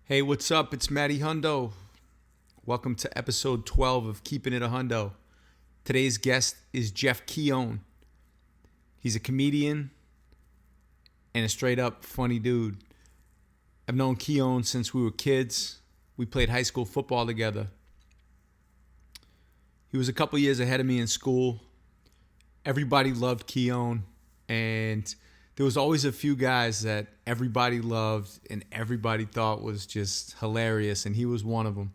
Hey, what's up? It's Matty Hundo. Welcome to episode 12 of Keepin It A Hundo. Today's guest is Jeff Koen. He's a comedian and a straight up funny dude. I've known Kee-Own since we were kids. We played high school football together. He was a couple years ahead of me in school. Everybody loved Kee-Own, and there was always a few guys that everybody loved and everybody thought was just hilarious, and he was one of them.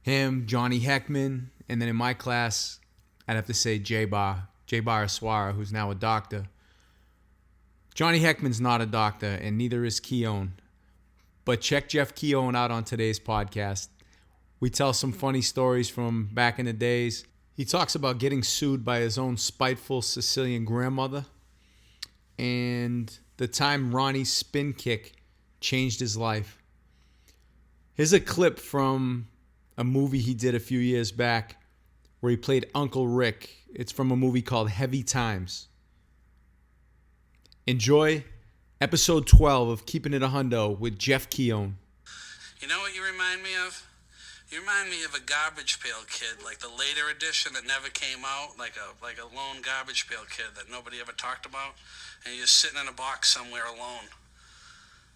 Him, Johnny Heckman, and then in my class, I'd have to say J-Bar Aswara, who's now a doctor. Johnny Heckman's not a doctor, and neither is Kee-Own. But check Jeff Koen out on today's podcast. We tell some funny stories from back in the days. He talks about getting sued by his own spiteful Sicilian grandmother and the time Ronnie's spin kick changed his life. Here's a clip from a movie he did a few years back where he played Uncle Rick. It's from a movie called Heavy Times. Enjoy episode 12 of Keepin It A Hundo with Jeff Koen. You know what you remind me of? You remind me of a Garbage Pail Kid, like the later edition that never came out, like a lone Garbage Pail Kid that nobody ever talked about, and you're just sitting in a box somewhere alone.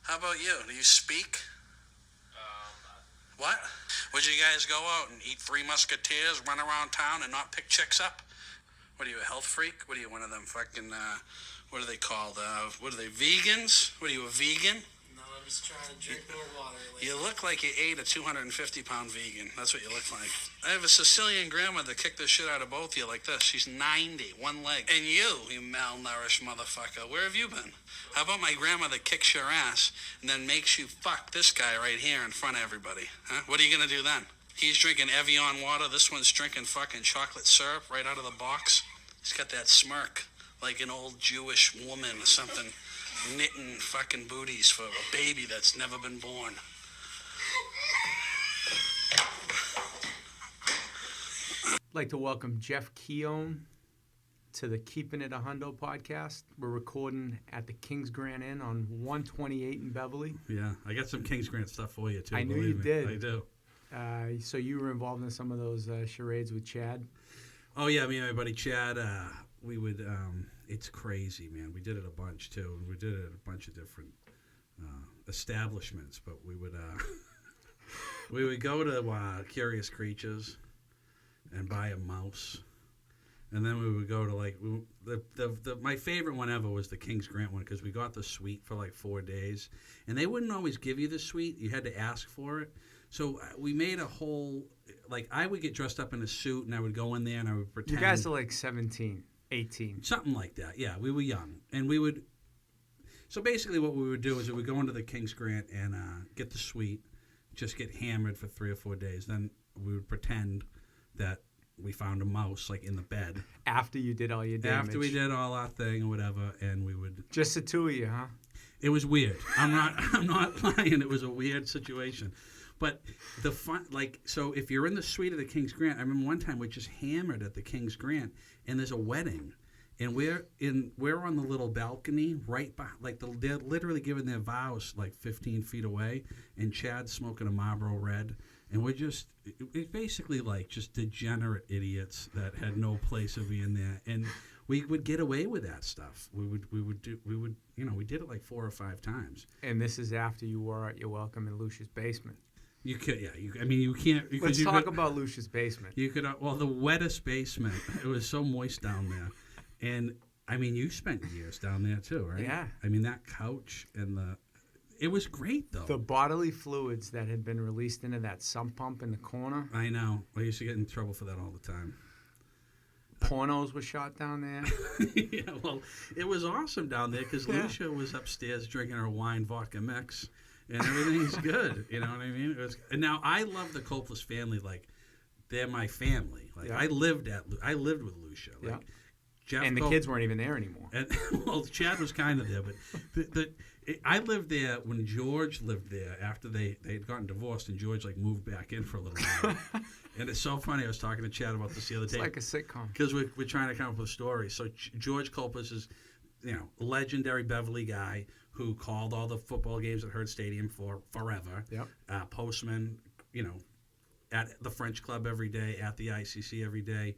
How about you? Do you speak? What? Would you guys go out and eat Three Musketeers, run around town, and not pick chicks up? What are you, a health freak? What are you, one of them fucking, what are they called? What are they, vegans? What are you, a vegan? No, I'm just trying to drink more water. You look like you ate a 250-pound vegan. That's what you look like. I have a Sicilian grandma that kicked the shit out of both of you like this. She's 90, one leg. And you malnourished motherfucker, where have you been? How about my grandma that kicks your ass and then makes you fuck this guy right here in front of everybody? Huh? What are you going to do then? He's drinking Evian water. This one's drinking fucking chocolate syrup right out of the box. He's got that smirk like an old Jewish woman or something, knitting fucking booties for a baby that's never been born. I'd like to welcome Jeff Koen to the Keepin It A Hundo podcast. We're recording at the King's Grand Inn on 128 in Beverly. Yeah, I got some King's Grant stuff for you, too. I knew you did. I do. So you were involved in some of those charades with Chad? Oh, yeah, me and my buddy Chad, we would, it's crazy, man. We did it a bunch, too. And we did it at a bunch of different establishments. But we would we would go to Curious Creatures and buy a mouse. And then we would go to, my favorite one ever was the King's Grant one because we got the suite for like 4 days. And they wouldn't always give you the suite. You had to ask for it. So we made a whole, like I would get dressed up in a suit and I would go in there and I would pretend. You guys are like 17, 18. Something like that. Yeah, we were young. And we would, so basically what we would do is we would go into the King's Grant and get the suite, just get hammered for 3 or 4 days. Then we would pretend that we found a mouse like in the bed. After you did all your damage. After we did all our thing or whatever, and we would. Just the two of you, huh? It was weird. I'm not lying. It was a weird situation. But the fun, like, so if you're in the suite of the King's Grant, I remember one time we just hammered at the King's Grant, and there's a wedding, and we're on the little balcony right by, like they're literally giving their vows like 15 feet away, and Chad's smoking a Marlboro Red, and we're just it's basically like just degenerate idiots that had no place of being there, and we would get away with that stuff. We would we did it like 4 or 5 times. And this is after you were at your welcome in Lucia's basement. You could, yeah. You can't. Let's talk about Lucia's basement. You could, the wettest basement. It was so moist down there, and I mean, you spent years down there too, right? Yeah. I mean, that couch and it was great though. The bodily fluids that had been released into that sump pump in the corner. I know. I used to get in trouble for that all the time. Pornos were shot down there. Yeah, well, it was awesome down there because Lucia was upstairs drinking her wine vodka mix. And everything's good, you know what I mean? And now I love the Copeless family, like they're my family. Like I lived with Lucia. Like Jeff and the kids weren't even there anymore. And, well, Chad was kind of there, but I lived there when George lived there after they had gotten divorced, and George like moved back in for a little while. And it's so funny. I was talking to Chad about this the other day. It's like a sitcom. Because we're trying to come up with a story. So George Copeless is, legendary Beverly guy who called all the football games at Herd Stadium for forever. Yep. Postman, at the French Club every day, at the ICC every day.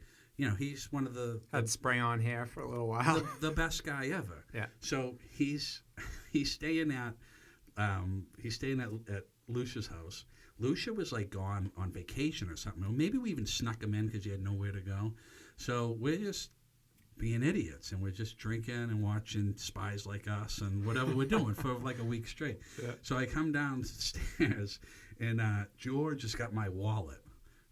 He's one of the Had spray on hair for a little while. the best guy ever. Yeah. So he's staying at Lucia's house. Lucia was like gone on vacation or something. Or maybe we even snuck him in because he had nowhere to go. So we're just being idiots, and we're just drinking and watching Spies Like Us and whatever we're doing for like a week straight. Yeah. So I come downstairs, and George has got my wallet,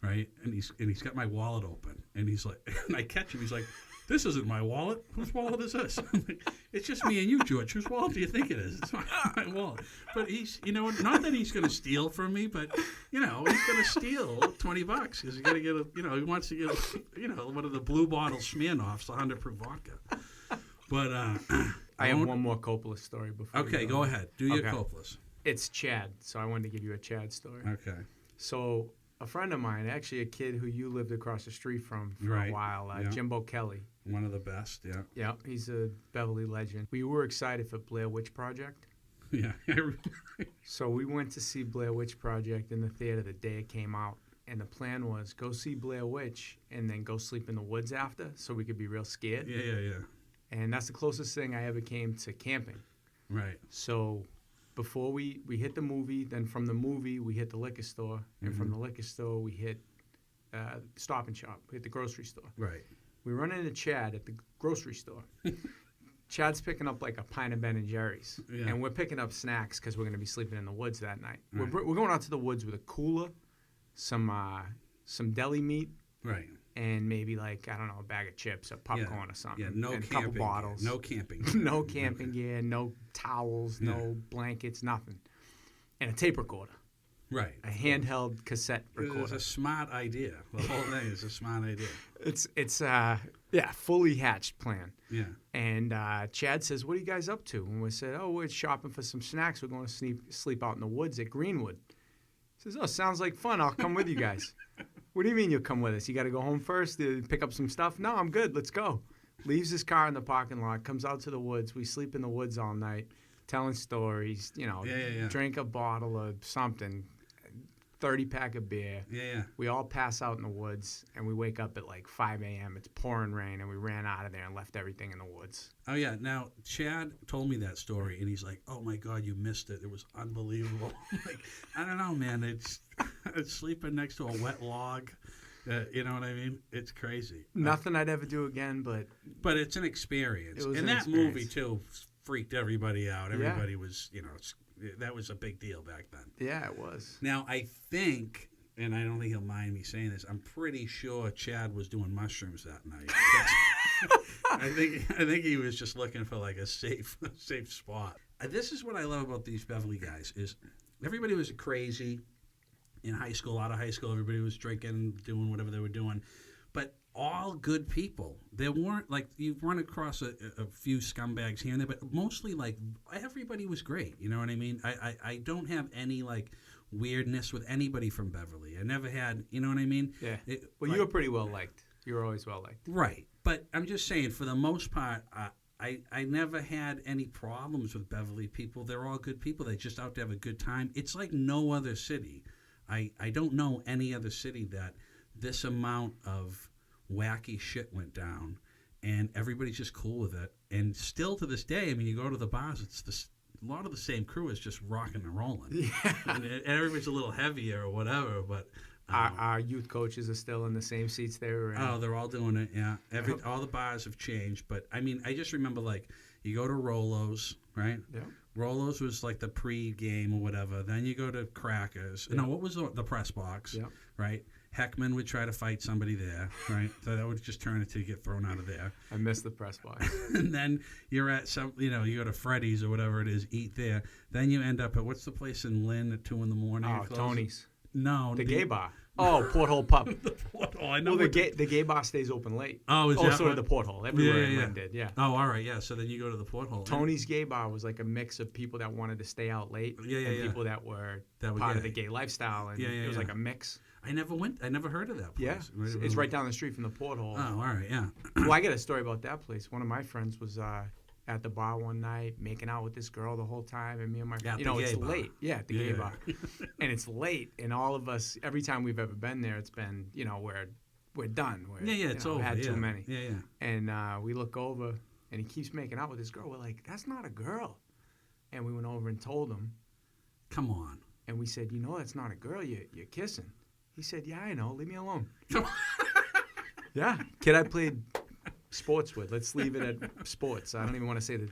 right? And he's got my wallet open, and he's like, and I catch him. He's like, "This isn't my wallet. Whose wallet is this?" I'm like, "It's just me and you, George. Whose wallet do you think it is?" It's my wallet. But he's, not that he's going to steal from me, but he's going to steal $20 because he's going to get he wants to get one of the blue bottle Smirnoffs, the 100 proof vodka. But I have one more Coppola story before. Okay, go ahead. Do your Coppolas. It's Chad, so I wanted to give you a Chad story. Okay. So a friend of mine, actually a kid who you lived across the street from for a while, Jimbo Kelly. One of the best, yeah. Yeah, he's a Beverly legend. We were excited for Blair Witch Project. Yeah. So we went to see Blair Witch Project in the theater the day it came out. And the plan was go see Blair Witch and then go sleep in the woods after so we could be real scared. Yeah. And that's the closest thing I ever came to camping. Right. So before we hit the movie, then from the movie we hit the liquor store. And from the liquor store we hit Stop and Shop, hit the grocery store. Right. We run into Chad at the grocery store. Chad's picking up like a pint of Ben & Jerry's. Yeah. And we're picking up snacks because we're going to be sleeping in the woods that night. Right. We're going out to the woods with a cooler, some deli meat, Right. and maybe like, I don't know, a bag of chips or popcorn or something. Yeah, no and camping. a couple bottles. No camping. No camping gear, no towels, no blankets, nothing. And a tape recorder. Right. A handheld cassette recorder. It's a smart idea. The whole thing is a smart idea. It's fully hatched plan. Yeah. And Chad says, "What are you guys up to?" And we said, "Oh, we're shopping for some snacks. We're going to sleep out in the woods at Greenwood." He says, "Oh, sounds like fun. I'll come with you guys." "What do you mean you'll come with us? You got to go home first to pick up some stuff?" "No, I'm good. Let's go." Leaves his car in the parking lot, comes out to the woods. We sleep in the woods all night, telling stories, drink a bottle of something, 30-pack of beer. Yeah. We all pass out in the woods, and we wake up at like 5 a.m. It's pouring rain, and we ran out of there and left everything in the woods. Oh, yeah. Now, Chad told me that story, and he's like, "Oh, my God, you missed it. It was unbelievable." Like, I don't know, man. It's sleeping next to a wet log. You know what I mean? It's crazy. Nothing I'd ever do again, but it's an experience. It was and an that experience. movie, too, freaked everybody out. Everybody was, that was a big deal back then. yeah, it was. Now, I think, and I don't think he'll mind me saying this, I'm pretty sure Chad was doing mushrooms that night. I think he was just looking for like a safe spot. This is what I love about these Beverly guys is everybody was crazy in high school, out of high school. Everybody was drinking, doing whatever they were doing, but all good people. There weren't like you run across a few scumbags here and there, but mostly like everybody was great. You know what I mean? I don't have any like weirdness with anybody from Beverly. I never had. You know what I mean? Yeah. You were pretty well liked. You were always well liked. Right. But I'm just saying, for the most part, I never had any problems with Beverly people. They're all good people. They're just out to have a good time. It's like no other city. I don't know any other city that this amount of wacky shit went down, and everybody's just cool with it. And still to this day, I mean, you go to the bars, it's a lot of the same crew is just rocking and rolling. Yeah. And everybody's a little heavier or whatever, but... Our youth coaches are still in the same seats they were in. Oh, they're all doing it, yeah. All the bars have changed, but I mean, I just remember like you go to Rolo's, right? Yeah. Rolo's was like the pre-game or whatever. Then you go to Crackers. Yeah. No, what was the press box? Yeah. Right. Heckman would try to fight somebody there, right? So that would just turn until you get thrown out of there. I missed the press box. And then you're at some, you go to Freddy's or whatever it is, eat there. Then you end up at what's the place in Lynn at 2 a.m? Oh, Tony's. No, The gay bar. Oh, Porthole Pub. The Porthole. I know. Well, the gay bar stays open late. Oh, is that so what? did the Porthole. Everywhere in Lynn did, yeah. Oh, all right, yeah. So then you go to the Porthole. Tony's gay bar was like a mix of people that wanted to stay out late and people that were part of the gay lifestyle. And it was like a mix. I never heard of that place. Yeah, it's right down the street from the Porthole. Oh, all right, yeah. Well, I got a story about that place. One of my friends was at the bar one night, making out with this girl the whole time, and me and my At you the know, it's gay bar. late. Yeah, at the gay bar. And it's late, and all of us, every time we've ever been there, it's been, you know, we're done. We're, It's over. We had too many. Yeah. And we look over, and he keeps making out with this girl. We're like, that's not a girl. And we went over and told him, Come on. and we said, you know, that's not a girl. You're kissing. He said, yeah, I know. Leave me alone. Come on. Yeah, kid I played sports with. Let's leave it at sports. I don't even want to say that.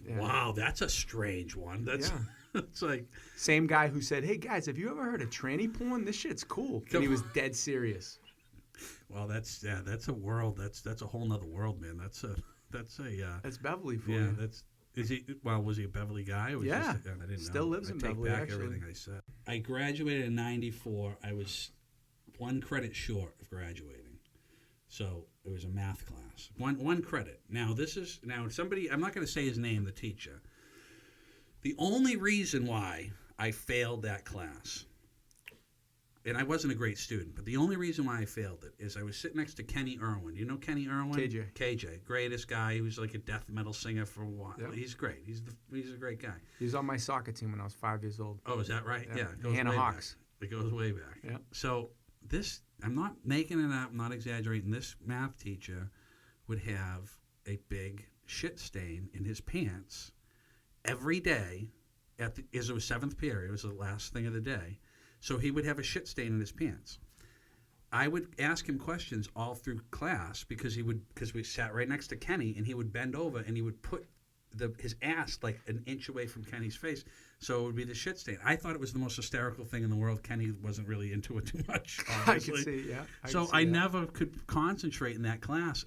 Yeah. Wow, that's a strange one. That's it's like Same guy who said, hey, guys, have you ever heard of tranny porn? This shit's cool. And he was dead serious. well, that's a world. That's a whole nother world, man. That's That's Beverly for yeah. you. Was he a Beverly guy? Or was Yeah. I didn't Still know. lives in I take Beverly, back actually. everything I said. I graduated in '94. I was one credit short of graduating. So it was a math class. One credit. Now somebody, I'm not going to say his name, the teacher. The only reason why I failed that class, and I wasn't a great student, but the only reason why I failed it is I was sitting next to Kenny Irwin. You know Kenny Irwin? KJ, greatest guy. He was like a death metal singer for a while. Yep. He's great. He's a great guy. He was on my soccer team when I was 5 years old. Oh, is that right? Yeah. It The goes Hannah way Hawks. Back. It goes way back. Yeah. So I'm not making it up, I'm not exaggerating. This math teacher would have a big shit stain in his pants every day as it was seventh period. It was the last thing of the day. So he would have a shit stain in his pants. I would ask him questions all through class because we sat right next to Kenny, and he would bend over and he would put his ass like an inch away from Kenny's face, so it would be the shit stain. I thought it was the most hysterical thing in the world. Kenny wasn't really into it too much, obviously. I could see, yeah. So I never could concentrate in that class,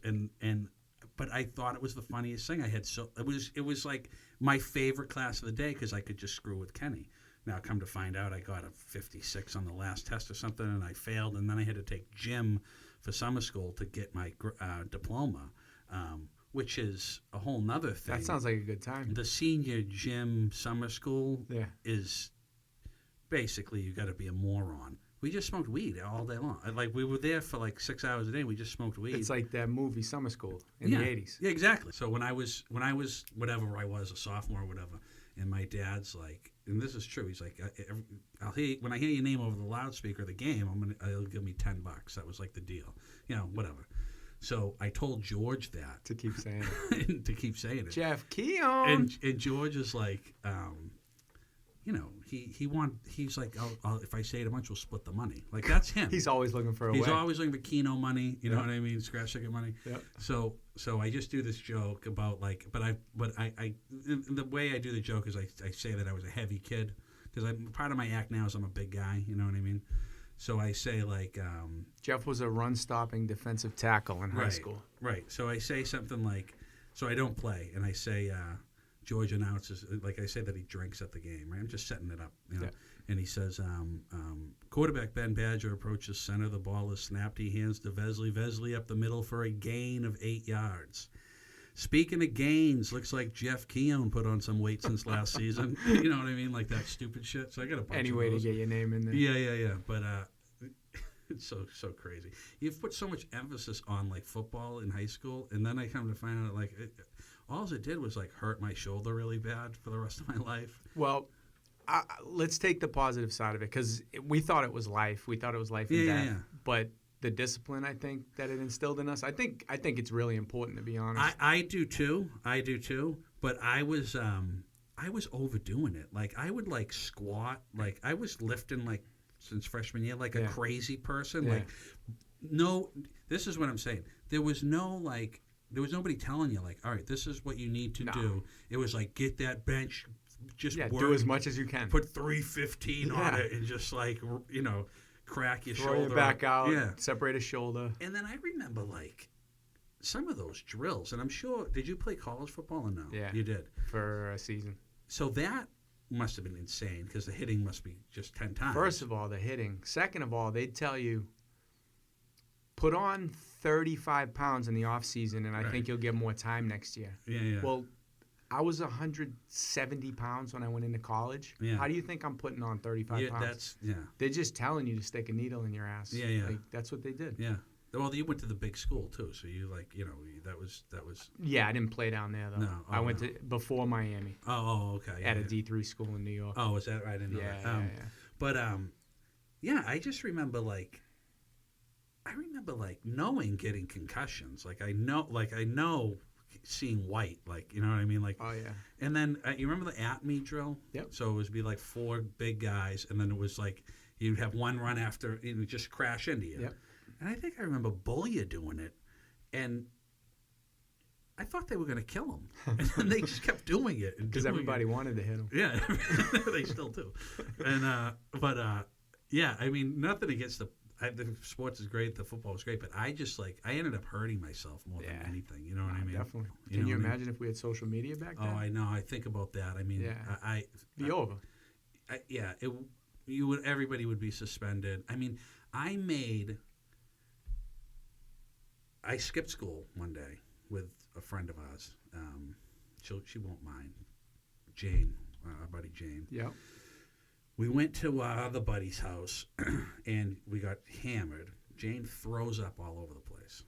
but I thought it was the funniest thing. It was like my favorite class of the day because I could just screw with Kenny. Now, come to find out, I got a 56 on the last test or something, and I failed, and then I had to take gym for summer school to get my diploma, which is a whole nother thing. That sounds like a good time. The senior gym summer school Yeah. is basically you got to be a moron. We just smoked weed all day long. Like we were there for like 6 hours a day. We just smoked weed. It's like that movie Summer School in the 80s. Yeah, exactly. So when I was whatever I was, a sophomore or whatever, and my dad's like, and this is true. He's like, when I hear your name over the loudspeaker of the game, he'll give me $10. That was like the deal, whatever. So I told George that To keep saying it. to keep saying it. Jeff Kee-Own. And George is like, he's like, if I say it a bunch, we'll split the money. Like that's him. He's always looking for a way. He's always looking for Keno money. You know what I mean? Scratch ticket money. Yep. So I just do this joke about like, but I the way I do the joke is I say that I was a heavy kid because part of my act now is I'm a big guy. You know what I mean? So I say like, Jeff was a run-stopping defensive tackle in high school. Right. So I say something like, so I don't play, and I say. George announces, like I say that he drinks at the game, right? I'm just setting it up, Yeah. And he says, quarterback Ben Badger approaches center. The ball is snapped. He hands to Vesley. Vesley up the middle for a gain of 8 yards. Speaking of gains, looks like Jeff Koen put on some weight since last season. You know what I mean? Like that stupid shit. So I got a bunch Any of way to those. get your name in there. Yeah. But it's so crazy. You've put so much emphasis on like football in high school, and then I come to find out like all it did was like hurt my shoulder really bad for the rest of my life. Well, let's take the positive side of it because we thought it was life. We thought it was life and death. Yeah. But the discipline, I think, that it instilled in us, I think it's really important, to be honest. I do too. But I was overdoing it. Like I would like squat. Like I was lifting like since freshman year, like a crazy person. Yeah. Like no, this is what I'm saying. There was nobody telling you like, all right, this is what you need to do. It was like get that bench, just work, do as much as you can. put 315 on it, and just like crack your Throw shoulder, your back out, yeah, separate a shoulder. And then I remember like some of those drills, and I'm sure, did you play college football or no? Yeah. You did. For a season. So that must have been insane because the hitting must be just 10 times. First of all, the hitting. Second of all, they'd tell you, put on 35 pounds in the off season, and I think you'll get more time next year. Yeah. Well, I was 170 pounds when I went into college. Yeah. How do you think I'm putting on 35 pounds? They're just telling They're just telling you to stick a needle in your ass. Yeah. Like, that's what they did. Yeah. Well, you went to the big school too, so you that was. Yeah, I didn't play down there though. No, I went to before Miami Okay. at a D3 school in New York. Oh, is that right? I didn't know Yeah, that. yeah. But yeah, I just remember knowing getting concussions. I know seeing white. You know what I mean? Oh yeah. And then you remember the at me drill? Yep. So it would be like 4 big guys, and then it was like you'd have one run after, and it would just crash into you. Yep. And I think I remember Bullia doing it, and I thought they were going to kill him, and then they just kept doing it Because everybody wanted to hit him. Yeah, they still do. And yeah, I mean, nothing against the sports is great, the football was great, but I just I ended up hurting myself more than anything. You know what I mean? Definitely. Can you imagine if we had social media back then? Oh, I know. I think about that. I mean, Yeah. Be over. Everybody would be suspended. I mean, I skipped school one day with a friend of ours. She won't mind. Jane, our buddy Jane. Yep. We went to our other buddy's house, and we got hammered. Jane throws up all over the place.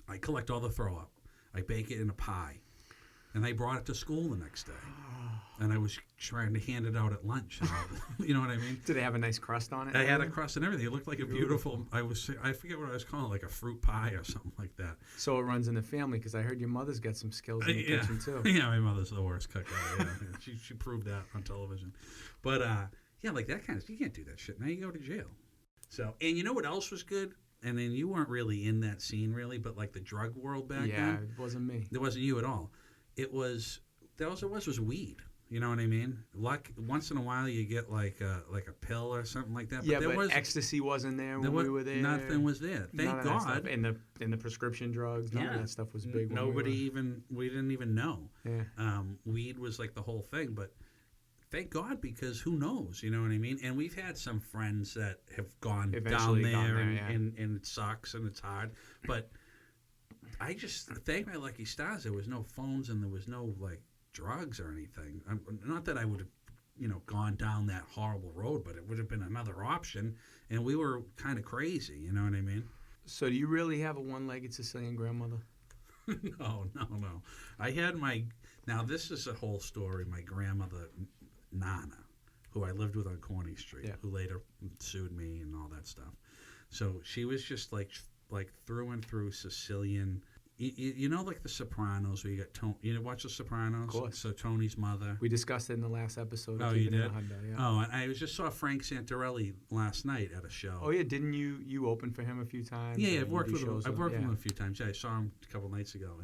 I collect all the throw up. I bake it in a pie, and I brought it to school the next day. And I was trying to hand it out at lunch. And all you know what I mean? Did it have a nice crust on it? I had a crust and everything. It looked like a beautiful. I forget what I was calling it, like a fruit pie or something like that. So it runs in the family, because I heard your mother's got some skills in the kitchen too. Yeah, my mother's the worst cook ever. Yeah. She proved that on television. But yeah, like that kind of, you can't do that shit. Now you go to jail. So, and you know what else was good? And then you weren't really in that scene really, but like the drug world back then. Yeah, it wasn't me. It wasn't you at all. It was weed. You know what I mean? Like once in a while you get like a pill or something like that. But Yeah, there but was ecstasy wasn't there when we were there. Nothing was there. None Thank of that God. stuff. And the prescription drugs, none of that stuff was big. We didn't even know. Yeah. Weed was like the whole thing, but thank God, because who knows? You know what I mean? And we've had some friends that have gone Eventually down there, yeah. and it sucks and it's hard. But I just thank my lucky stars there was no phones and there was no like drugs or anything. Not that I would have, gone down that horrible road, but it would have been another option. And we were kind of crazy. You know what I mean? So do you really have a one-legged Sicilian grandmother? No. I had now this is a whole story. My grandmother, Nana, who I lived with on Corning Street, who later sued me and all that stuff. So she was just like through and through Sicilian. Like The Sopranos, where you got Tony. You watch The Sopranos? Of course. So Tony's mother. We discussed it in the last episode. Oh, you did? Keepin It A Hundo, yeah. Oh, and I just saw Frank Santarelli last night at a show. Oh yeah, didn't you open for him a few times? Yeah, I've worked with him. I've worked with him yeah. a few times. Yeah, I saw him a couple nights ago,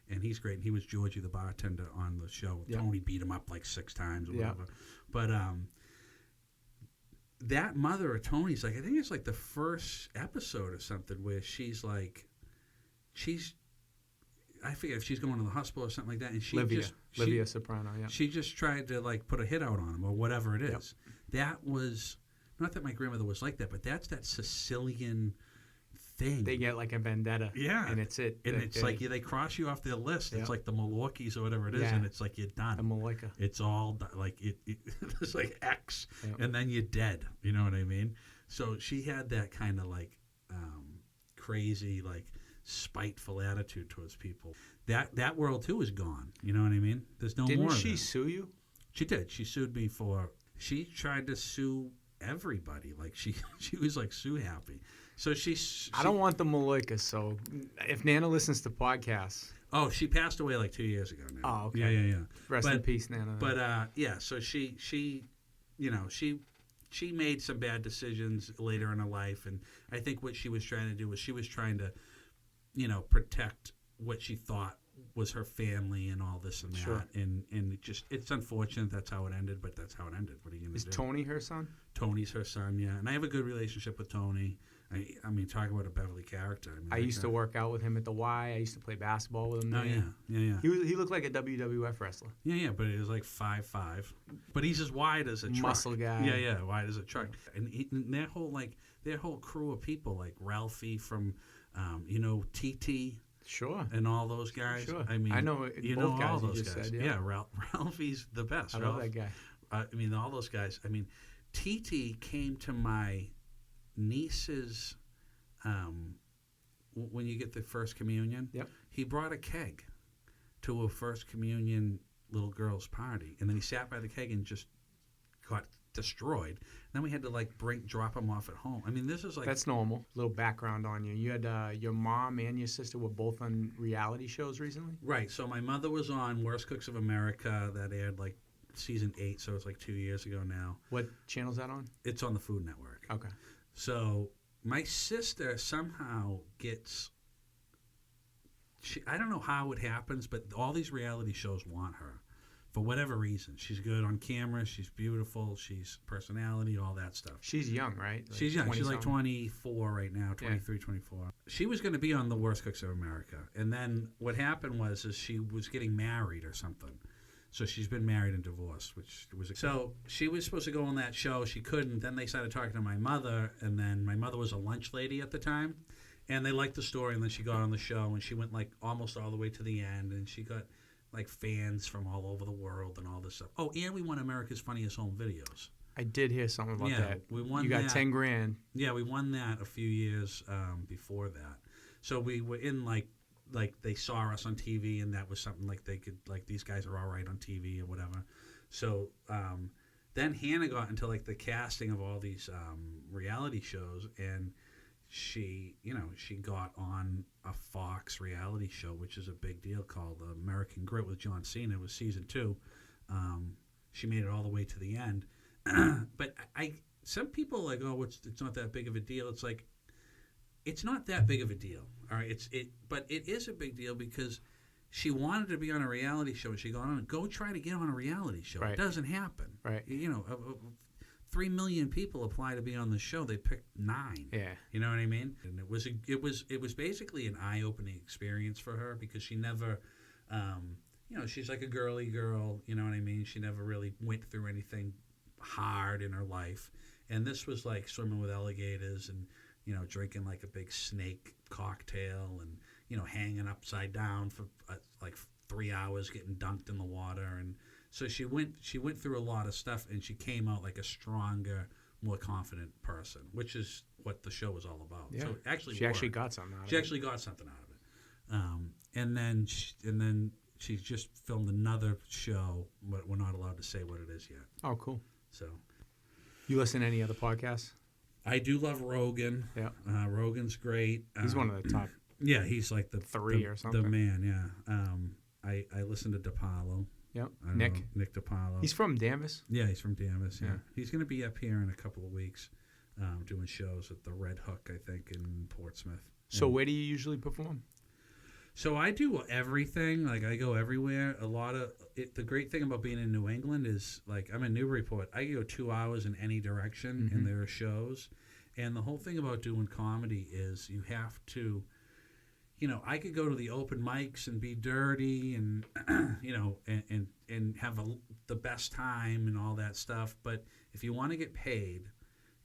and he's great. And he was Georgie, the bartender, on the show. Yeah. Tony beat him up like 6 times or Yeah. whatever. But that mother of Tony's, I think it's like the first episode or something where I forget if she's going to the hospital or something like that, and Livia Soprano, yeah. She just tried to put a hit out on him or whatever it is. Yep. That was not that my grandmother was like that, but that's that Sicilian thing. They get like a vendetta. Yeah. And it's it. And it's like they cross you off their list. Yep. It's like the Milwaukees or whatever it is, Yeah. and it's like you're done. The Malika. It's all like it it's like X, Yep. and then you're dead. You know what I mean? So she had that kind of crazy spiteful attitude towards people. That world too is gone. You know what I mean? There's no more. Didn't of she that. sue you? She did. She sued me for. She tried to sue everybody. She was sue happy. So she I don't want the Malika. So if Nana listens to podcasts. Oh, she passed away 2 years ago now. Oh, okay. Yeah. Rest in peace, Nana. But yeah. So she made some bad decisions later in her life, and I think what she was trying to do was she was trying to, protect what she thought was her family and all this and that. Sure. And it's unfortunate that's how it ended, but that's how it ended. What are you going to do? Is Tony her son? Tony's her son, yeah. And I have a good relationship with Tony. I mean, talk about a Beverly character. I used to work out with him at the Y. I used to play basketball with him there. Oh, yeah. He looked like a WWF wrestler. Yeah, but he was 5'5". But he's as wide as a truck. Muscle guy. Yeah, wide as a truck. And their whole crew of people, like Ralphie from, TT. Sure. And all those guys. Sure. I mean, I know both guys all those you just guys. said, yeah. Ralphie's the best. I love that guy. I mean, all those guys. I mean, TT came to my niece's when you get the first communion. Yep. He brought a keg to a first communion little girl's party, and then he sat by the keg and just got destroyed. Then we had to drop him off at home. I mean, this is like That's normal. Little background on you. You had your mom and your sister were both on reality shows recently. right. So my mother was on Worst Cooks of America that aired like season 8, so it's like 2 years ago now. What channel's that on? It's on the Food Network. Okay. So my sister somehow gets. I don't know how it happens, but all these reality shows want her. For whatever reason. She's good on camera. She's beautiful. She's personality, all that stuff. She's young, right? She's young. She's like 20-something? 24 right now, 23, 24. She was going to be on the Worst Cooks of America. And then what happened was she was getting married or something. So she's been married and divorced, which was... So she was supposed to go on that show. She couldn't. Then they started talking to my mother, and then my mother was a lunch lady at the time. And they liked the story, and then she got on the show, and she went almost all the way to the end, and she got... fans from all over the world and all this stuff. Oh, and we won America's Funniest Home Videos. I did hear something about that. We won. You got that. 10 grand. Yeah, we won that a few years before that. So we were in like they saw us on TV, and that was something they could these guys are all right on TV or whatever. So then Hannah got into the casting of all these reality shows, and she got on a Fox reality show, which is a big deal, called American Grit with John Cena. It was season 2. She made it all the way to the end. But some people it's not that big of a deal. It's it's not that big of a deal. All right, but it is a big deal because she wanted to be on a reality show, and she got on it. Go try to get on a reality show. Right. It doesn't happen. Right. 3 million people apply to be on the show. They picked 9. Yeah. You know what I mean? And it was basically an eye-opening experience for her because she never, she's like a girly girl. You know what I mean? She never really went through anything hard in her life, and this was like swimming with alligators and drinking a big snake cocktail and hanging upside down for 3 hours, getting dunked in the water. And so she went through a lot of stuff, and she came out like a stronger, more confident person, which is what the show was all about. Yeah. So actually, she actually got something out of it. She actually got something out of it. And then she just filmed another show, but we're not allowed to say what it is yet. Oh, cool. So You listen to any other podcasts? I do love Rogan. Yeah. Rogan's great. He's one of the top. Yeah, he's like the 3 or something. The man, yeah. I listen to DePaulo. Yep. Nick DePaulo. He's from Danvers. Yeah, he's from Danvers. Yeah. Yeah. He's going to be up here in a couple of weeks doing shows at the Red Hook, I think, in Portsmouth. So where do you usually perform? So I do everything. I go everywhere. A lot of it. The great thing about being in New England is I'm in Newburyport. I can go 2 hours in any direction, and there are shows. And the whole thing about doing comedy is you have to, I could go to the open mics and be dirty and, and have the best time and all that stuff. But if you want to get paid,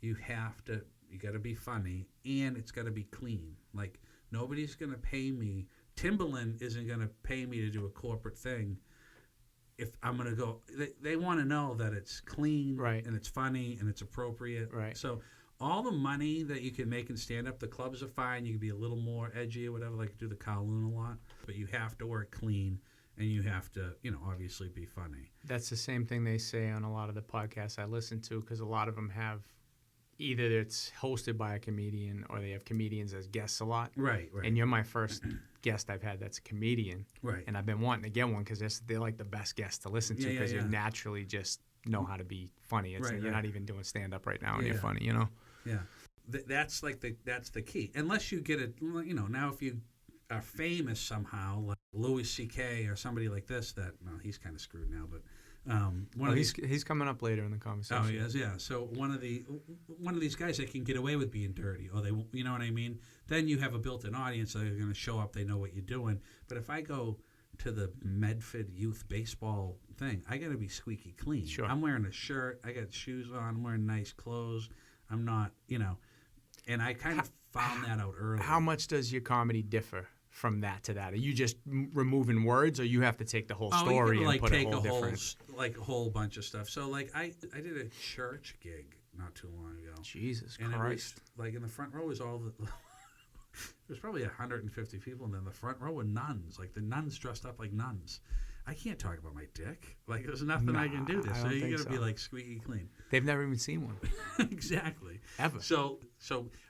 you got to be funny, and it's got to be clean. Nobody's going to pay me. Timberland isn't going to pay me to do a corporate thing if I'm going to go. They want to know that it's clean, Right. and it's funny and it's appropriate. Right. So all the money that you can make in stand-up, the clubs are fine. You can be a little more edgy or whatever, do the Kowloon a lot. But you have to work clean, and you have to, obviously be funny. That's the same thing they say on a lot of the podcasts I listen to, because a lot of them have either it's hosted by a comedian or they have comedians as guests a lot. Right. And you're my first guest I've had that's a comedian. Right. And I've been wanting to get one because they're like the best guests to listen to because you naturally just know how to be funny. You're not even doing stand-up right now and you're funny, Yeah. That's the key. Unless you get it, now if you are famous somehow, like Louis C.K. or somebody like this, he's kind of screwed now, but he's coming up later in the conversation. Oh, he is, yeah. So one of these guys that can get away with being dirty, or you know what I mean? Then you have a built-in audience that are going to show up. They know what you're doing. But if I go to the Medford youth baseball thing, I got to be squeaky clean. Sure. I'm wearing a shirt. I got shoes on. I'm wearing nice clothes. I'm not, and I kind of found that out early. How much does your comedy differ from that to that? Are you just removing words, or you have to take the whole story you can, and put take a whole different... a whole bunch of stuff. So I did a church gig not too long ago. Jesus and Christ! It was, in the front row was all the There's probably 150 people, and then the front row were nuns. Like the nuns dressed up like nuns. I can't talk about my dick. Like there's nothing I can do there. So you got to be like squeaky clean. They've never even seen one. Exactly. Ever. So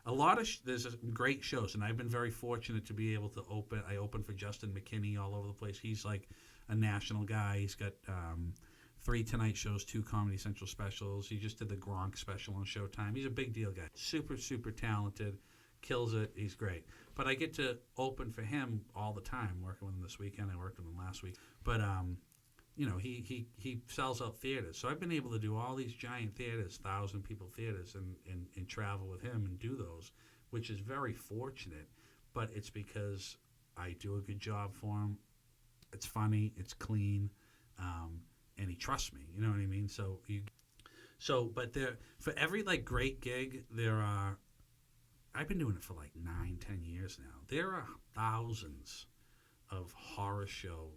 a lot of there's great shows, and I've been very fortunate to be able to open. I opened for Justin McKinney all over the place. He's like a national guy. He's got 3 Tonight shows, 2 Comedy Central specials. He just did the Gronk special on Showtime. He's a big deal guy. Super, super talented. Kills it. He's great. But I get to open for him all the time, working with him this weekend. I worked with him last week. But, he sells out theaters. So I've been able to do all these giant theaters, 1,000-people theaters, and travel with him and do those, which is very fortunate. But it's because I do a good job for him. It's funny. It's clean. And he trusts me. You know what I mean? But for every, like, great gig, there are... I've been doing it for like 9-10 years now. There are thousands of horror show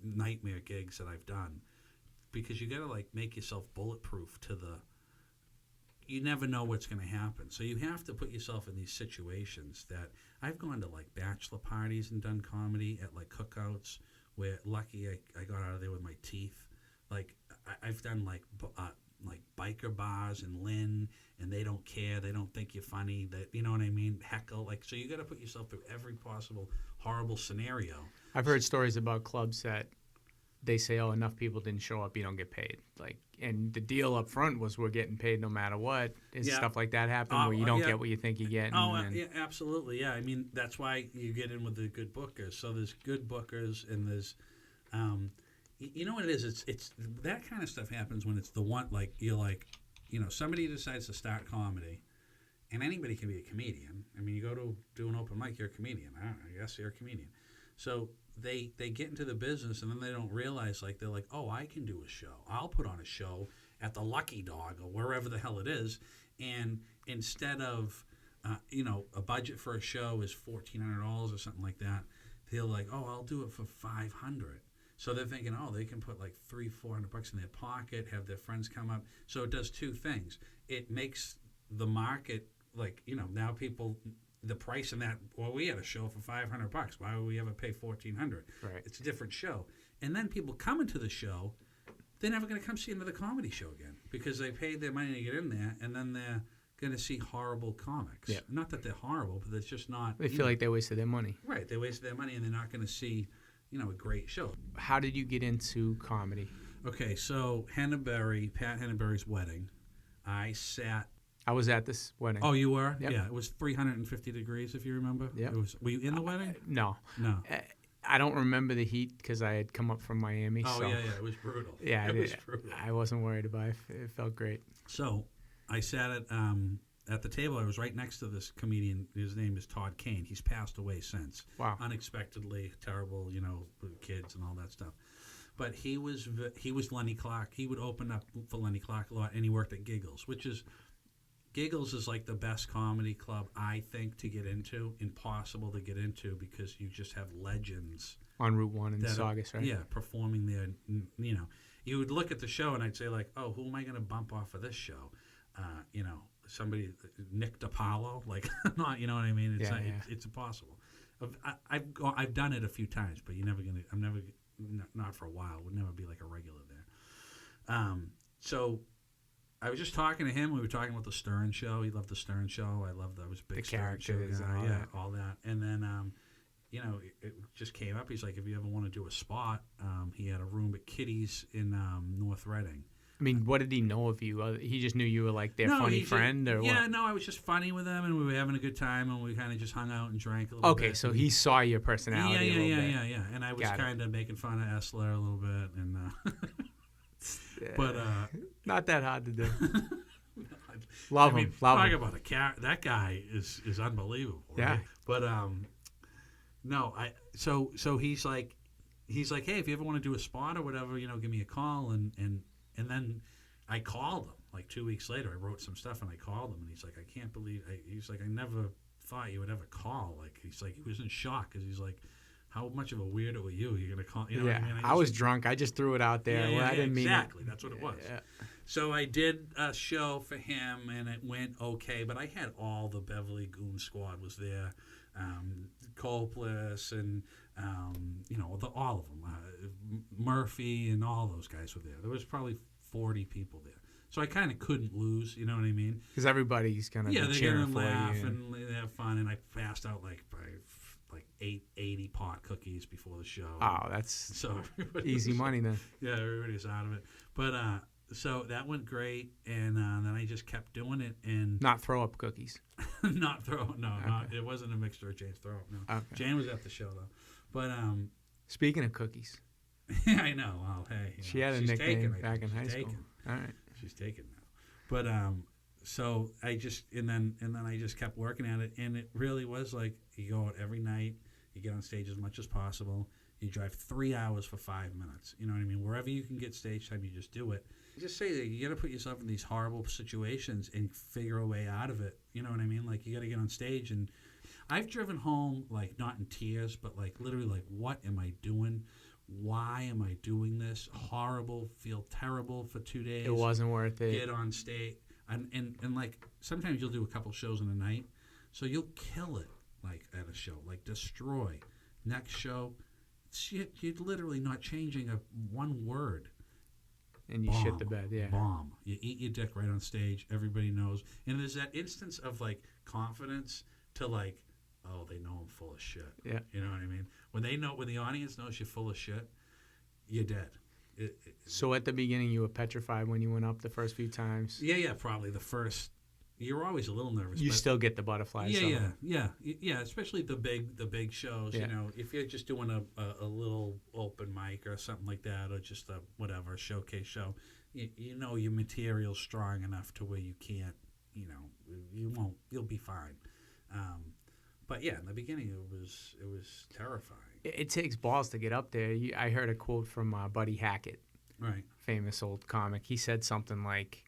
nightmare gigs that I've done because you got to like make yourself bulletproof you never know what's going to happen. So you have to put yourself in these situations that I've gone to like bachelor parties and done comedy at like cookouts where lucky I got out of there with my teeth. Like I've done like biker bars in Lynn, and they don't care. They don't think you're funny. That you know what I mean? Heckle. Like so, you got to put yourself through every possible horrible scenario. I've heard stories about clubs that they say, "Oh, enough people didn't show up, you don't get paid." Like, and the deal up front was we're getting paid no matter what. Is stuff like that happen where you don't get what you think you get? Yeah, absolutely. Yeah, I mean that's why you get in with the good bookers. So there's good bookers, and there's. You know what it is? It's that kind of stuff happens when it's the one like you're like, somebody decides to start comedy, and anybody can be a comedian. I mean, you go to do an open mic, you're a comedian. I don't know, I guess you're a comedian. So they get into the business, and then they don't realize they're like, oh, I can do a show. I'll put on a show at the Lucky Dog or wherever the hell it is, and instead of a budget for a show is $1,400 or something like that, they're like, oh, I'll do it for $500. So they're thinking, oh, they can put like $300-$400 in their pocket, have their friends come up. So it does 2 things. It makes the market now people, the price in that. Well, we had a show for $500. Why would we ever pay $1,400? Right. It's a different show. And then people come into the show, they're never going to come see another comedy show again because they paid their money to get in there, and then they're going to see horrible comics. Yeah. Not that they're horrible, but it's just not. They feel like they wasted their money. Right. They wasted their money, and they're not going to see. A great show. How did you get into comedy? Okay, so Pat Henneberry's wedding, I was at this wedding. Oh, you were? Yep. Yeah, it was 350 degrees, if you remember. Yeah. Were you in the wedding? No. I don't remember the heat because I had come up from Miami. Oh, so. yeah, it was brutal. Yeah, it was brutal. I wasn't worried about it. It felt great. So I sat at the table. I was right next to this comedian. His name is Todd Kane. He's passed away since. Wow. Unexpectedly, terrible, with kids and all that stuff. But he was Lenny Clark. He would open up for Lenny Clark a lot, and he worked at Giggles, Giggles is like the best comedy club, I think, to get into. Impossible to get into because you just have legends. On Route 1 in Saugus, right? Yeah, performing there. You would look at the show, and I'd say, like, oh, who am I going to bump off of this show? Somebody, Nick DiPaolo, like, not, you know what I mean? It's impossible. I've done it a few times, but not for a while. Would never be like a regular there. So I was just talking to him. We were talking about the Stern Show. He loved the Stern Show. I was a big the Stern Show characters guy. and all that. And then, it just came up. He's like, if you ever want to do a spot, he had a room at Kitty's in North Reading. I mean, what did he know of you? He just knew you were like their funny friend, or what? Yeah, no, I was just funny with him, and we were having a good time, and we kind of just hung out and drank a little bit. Okay, so he saw your personality. Yeah. And I was kind of making fun of Essler a little bit, and but not that hard to do. Love him. Talk about a cat. That guy is unbelievable. Right? Yeah. But no, so he's like, hey, if you ever want to do a spot or whatever, give me a call, and then I called him like 2 weeks later. I wrote some stuff and I called him, and he's like, I can't believe. He's like, I never thought you would ever call. Like, he's like, he was in shock because he's like, how much of a weirdo are you? You're gonna call, you know what I mean? I was drunk. I just threw it out there. I didn't mean exactly. it. That's what it was. Yeah. So I did a show for him, and it went okay. But I had all the Beverly Goon Squad was there, Copless, and all of them, Murphy, and all those guys were there. There was probably 40 people there. So I kind of couldn't lose, you know what I mean? Because everybody's gonna be they're cheering gonna for laugh you. and they have fun, and I passed out like 80 pot cookies before the show. Oh, that's so easy money then. Yeah, everybody's out of it. But so that went great, and then I just kept doing it, and Not throw up cookies. not throw. No, Okay. it wasn't a mixture of Jane's throw. No, Okay. Jane was at the show though. But Speaking of cookies, yeah, I know. Well, hey, she had a she's nickname taken, I back in think. high She's school. taken. All right. She's taken now. But so I just and then I just kept working at it, and it really was like you go out every night, you get on stage as much as possible, you drive 3 hours for 5 minutes. You know what I mean? Wherever you can get stage time, you just do it. Just say that you got to put yourself in these horrible situations and figure a way out of it. You know what I mean? Like you got to get on stage, and I've driven home like not in tears, but like literally like, what am I doing? Why am I doing this? Horrible, feel terrible for 2 days. It wasn't worth it. Get on stage, and like sometimes you'll do a couple shows in a night, so you'll kill it like at a show, like destroy. Next show, you're literally not changing one word. And you shit the bed, yeah. Bomb. You eat your dick right on stage. Everybody knows. And there's that instance of like confidence to like, oh, they know I'm full of shit. Yeah. You know what I mean? When the audience knows you're full of shit, you're dead. So at the beginning, you were petrified when you went up the first few times. Yeah, probably the first. You're always a little nervous. You but still get the butterflies. Yeah. Especially the big shows. Yeah. You know, if you're just doing a little open mic or something like that, or just a whatever showcase show, you know your material's strong enough to where you can't. You know, you'll be fine. But yeah, in the beginning it was terrifying. It takes balls to get up there. I heard a quote from Buddy Hackett, Right. famous old comic. He said something like,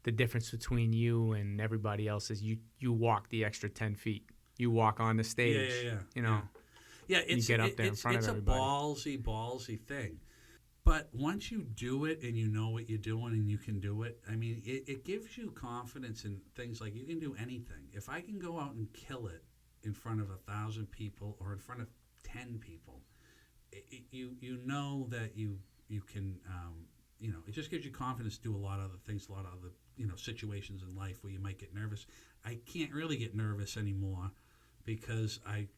the difference between you and everybody else is you walk the extra 10 feet. You walk on the stage. Yeah. You know. Yeah, you get up there in front of everybody. It's a ballsy thing. But once you do it and you know what you're doing and you can do it, I mean, it gives you confidence in things like you can do anything. If I can go out and kill it in front of 1,000 people or in front of 10 people, you know that you can, it just gives you confidence to do a lot of other things, a lot of other, situations in life where you might get nervous. I can't really get nervous anymore because I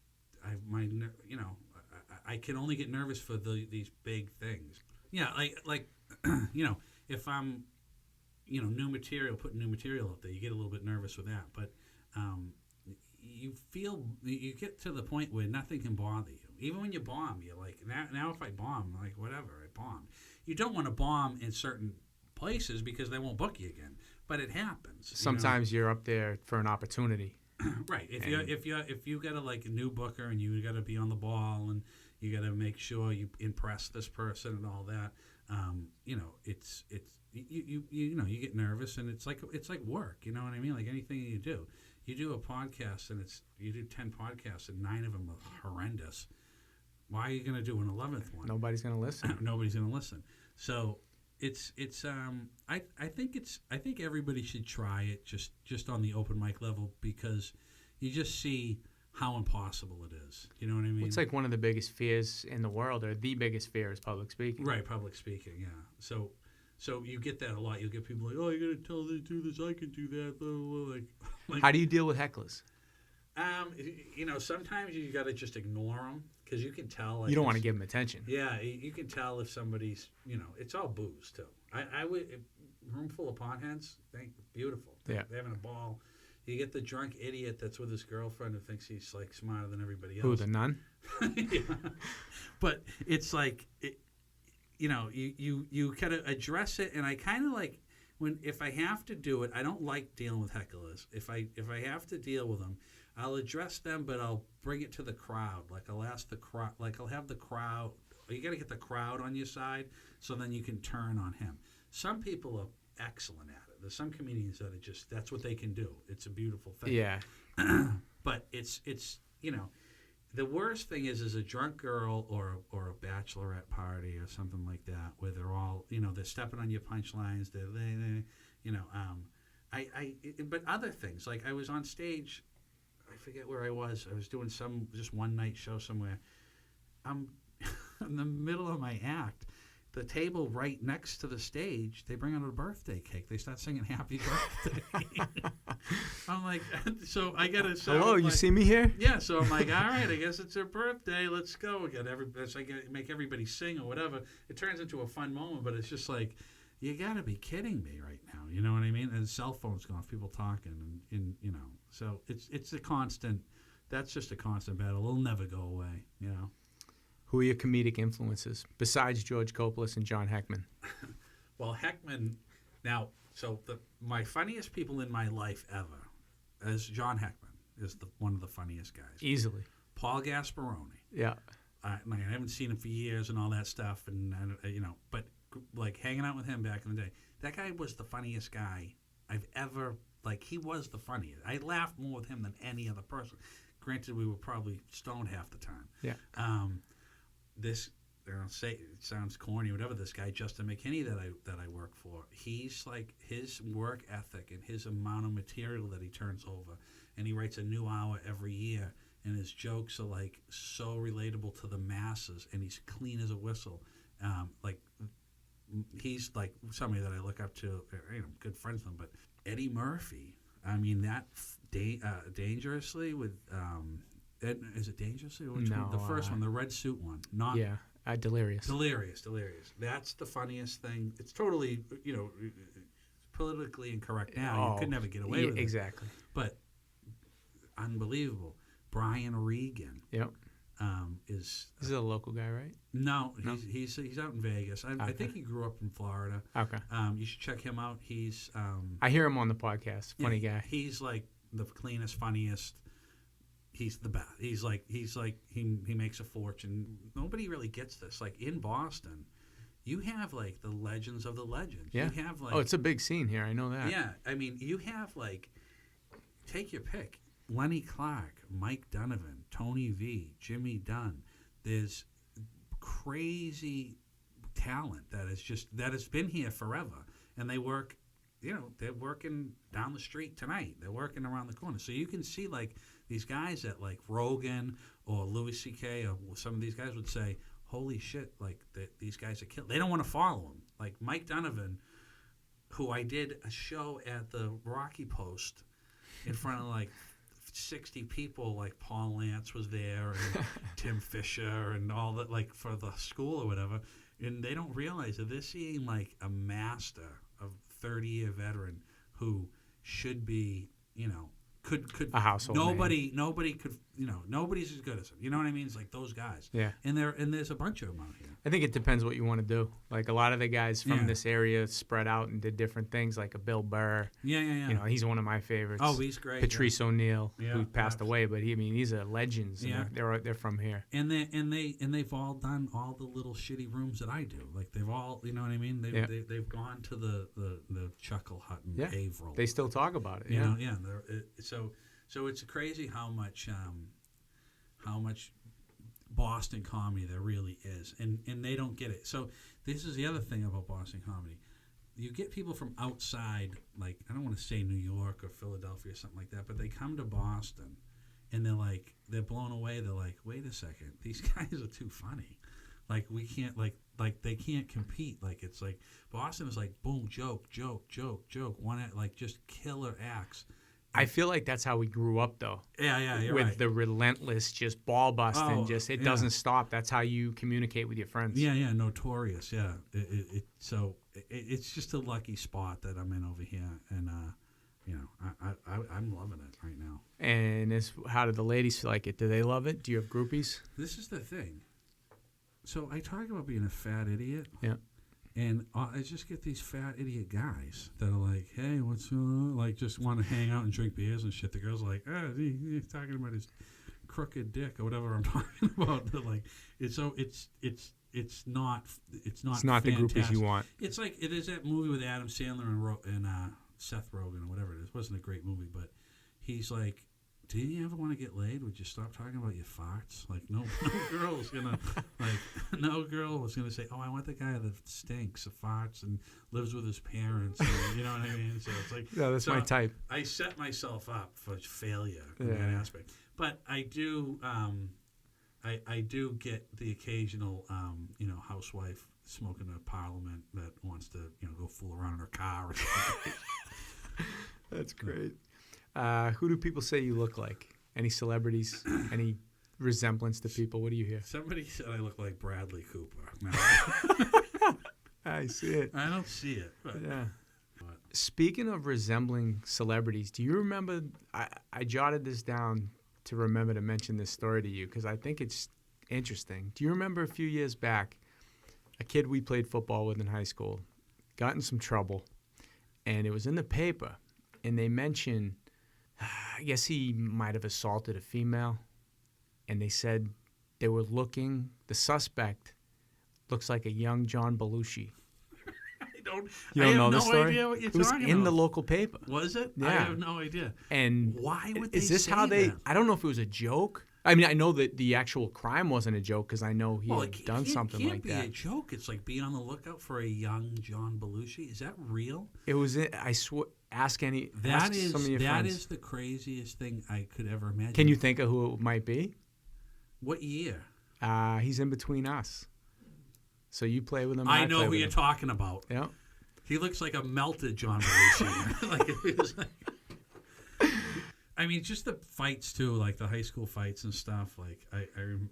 can only get nervous for these big things. Yeah, like if I'm, new material, putting new material up there, you get a little bit nervous with that. But you get to the point where nothing can bother you. Even when you bomb, you're like, now if I bomb, like whatever, I bombed. You don't want to bomb in certain places because they won't book you again. But it happens. Sometimes you're up there for an opportunity. Right. If you got a new booker and you got to be on the ball and you got to make sure you impress this person and all that, it's you get nervous and it's like work. You know what I mean? Like anything you do. You do a podcast and you do 10 podcasts and 9 of them are horrendous. Why are you going to do an 11th one? Nobody's going to listen. Nobody's going to listen. So I think everybody should try it just on the open mic level because you just see how impossible it is. You know what I mean? It's like one of the biggest fears in the world, or the biggest fear, is public speaking. Right, public speaking. Yeah. So you get that a lot. You'll get people like, "Oh, you got to tell them to do this. I can do that." Blah, blah, blah. Like, how do you deal with hecklers? Sometimes you got to just ignore them because you can tell. You don't want to give them attention. Yeah, you can tell if somebody's. It's all booze too. I would room full of potheads. Beautiful. Yeah, they're having a ball. You get the drunk idiot that's with his girlfriend who thinks he's like smarter than everybody else. Who, the nun? Yeah. But it's like, you kind of address it, and I kind of like if I have to do it, I don't like dealing with hecklers. If I have to deal with them, I'll address them, but I'll bring it to the crowd. Like I'll ask the crowd, like I'll have the crowd. You got to get the crowd on your side, so then you can turn on him. Some people are excellent at it. There's some comedians that are that's what they can do. It's a beautiful thing. Yeah. But it's the worst thing is a drunk girl or a bachelorette party or something like that where they're all, they're stepping on your punchlines. But other things, like I was on stage, I forget where I was doing just one night show somewhere. I'm in the middle of my act. The table right next to the stage, they bring out a birthday cake. They start singing "Happy Birthday." I'm like, so I gotta. Hello, you see me here? Yeah. So I'm like, all right, I guess it's her birthday. Let's go. Make everybody sing or whatever. It turns into a fun moment, but it's just like, you gotta be kidding me right now. You know what I mean? And cell phones going off, people talking, and so it's a constant. That's just a constant battle. It'll never go away. Who are your comedic influences besides George Coppola and John Heckman? Well, Heckman, now, my funniest people in my life ever is John Heckman, is one of the funniest guys. Easily. Paul Gasparoni. Yeah. I haven't seen him for years and all that stuff, but like hanging out with him back in the day, that guy was the funniest guy I've ever, he was the funniest. I laughed more with him than any other person. Granted, we were probably stoned half the time. Yeah. This, say it sounds corny, whatever. This guy Justin McKinney that I work for, he's like, his work ethic and his amount of material that he turns over, and he writes a new hour every year, and his jokes are like so relatable to the masses, and he's clean as a whistle. He's like somebody that I look up to. Good friends with him, but Eddie Murphy. I mean that dangerously with. Is it Dangerously? Or which one? The first one, the red suit one. Delirious. Delirious. That's the funniest thing. It's totally, politically incorrect now. You could never get away with it. Exactly. But unbelievable. Brian Regan. Yep. He's a local guy, right? No, he's out in Vegas. I think he grew up in Florida. Okay. You should check him out. He's. I hear him on the podcast. Funny guy. He's like the cleanest, funniest. He's the best. He makes a fortune. Nobody really gets this. Like in Boston, you have like the legends of the legends. Yeah. You have it's a big scene here. I know that. Yeah. I mean, you have take your pick. Lenny Clark, Mike Donovan, Tony V, Jimmy Dunn. There's crazy talent that has been here forever, and they work. They're working down the street tonight. They're working around the corner. So you can see these guys that Rogan or Louis C.K. or some of these guys would say, holy shit, these guys are killed. They don't want to follow him. Like Mike Donovan, who I did a show at the Rocky Post in front of 60 people, Paul Lance was there and Tim Fisher and all that, for the school or whatever. And they don't realize that they're seeing a master of 30-year veteran who should be, could a household nobody could, nobody's as good as him. You know what I mean? It's like those guys. Yeah. And there's a bunch of them out here. I think it depends what you want to do. A lot of the guys from this area spread out and did different things, like a Bill Burr. Yeah. He's one of my favorites. Oh, he's great. Patrice O'Neill, who passed away, but these are legends. Yeah. They're from here. And they've all done all the little shitty rooms that I do. They've all, you know what I mean? They've gone to the Chuckle Hut in Averill. They still talk about it. So it's crazy how much Boston comedy there really is, and they don't get it. So this is the other thing about Boston comedy. You get people from outside, I don't want to say New York or Philadelphia or something like that, but they come to Boston, and they're blown away. They're like, wait a second, these guys are too funny. We can't, they can't compete. It's Boston is boom, joke, one act, just killer acts. I feel like that's how we grew up, though. Yeah, you're with right. the relentless, just ball busting, it doesn't stop. That's how you communicate with your friends. Yeah, notorious. Yeah, it's just a lucky spot that I'm in over here, and I'm loving it right now. And how do the ladies like it? Do they love it? Do you have groupies? This is the thing. So I talk about being a fat idiot. Yeah. And I just get these fat idiot guys that are like, hey, what's just want to hang out and drink beers and shit. The girls are like, he's talking about his crooked dick or whatever I'm talking about. They're like, it's not the groupies you want. It's like it is that movie with Adam Sandler and Seth Rogen or whatever it is. It wasn't a great movie, but he's like do you ever want to get laid? Would you stop talking about your farts? Like, no girl is gonna no girl was gonna say, oh, I want the guy that stinks, farts, and lives with his parents. And, you know what I mean? So it's like, Yeah, that's my type. I set myself up for failure in that aspect. But I do, I do get the occasional, housewife smoking a Parliament that wants to, go fool around in her car or something. That's great. Who do people say you look like? Any celebrities? Any resemblance to people? What do you hear? Somebody said I look like Bradley Cooper. No, I see it. I don't see it. But, Yeah. Speaking of resembling celebrities, do you remember? I jotted this down to remember to mention this story to you because I think it's interesting. Do you remember a few years back, a kid we played football with in high school got in some trouble, and it was in the paper, and they mentioned, I guess he might have assaulted a female, and they said they were looking, the suspect looks like a young John Belushi. You don't know the story? Idea what you're it was talking in about. the local paper. Was it? Yeah. I have no idea. And why would they is this say how they? that? I don't know if it was a joke. I mean, I know that the actual crime wasn't a joke because I know he Well, had it done something like It can't that. be a joke. It's like being on the lookout for a young John Belushi. Is that real? It was. I swear. Ask some of your That friends. is the craziest thing I could ever imagine. Can you think of who it might be? What year? He's in between us. So you play with him. I and know play who with you're him. talking about. Yeah. He looks like a melted John Belushi. Like, it was like, I mean, just the fights too, like the high school fights and stuff. Like I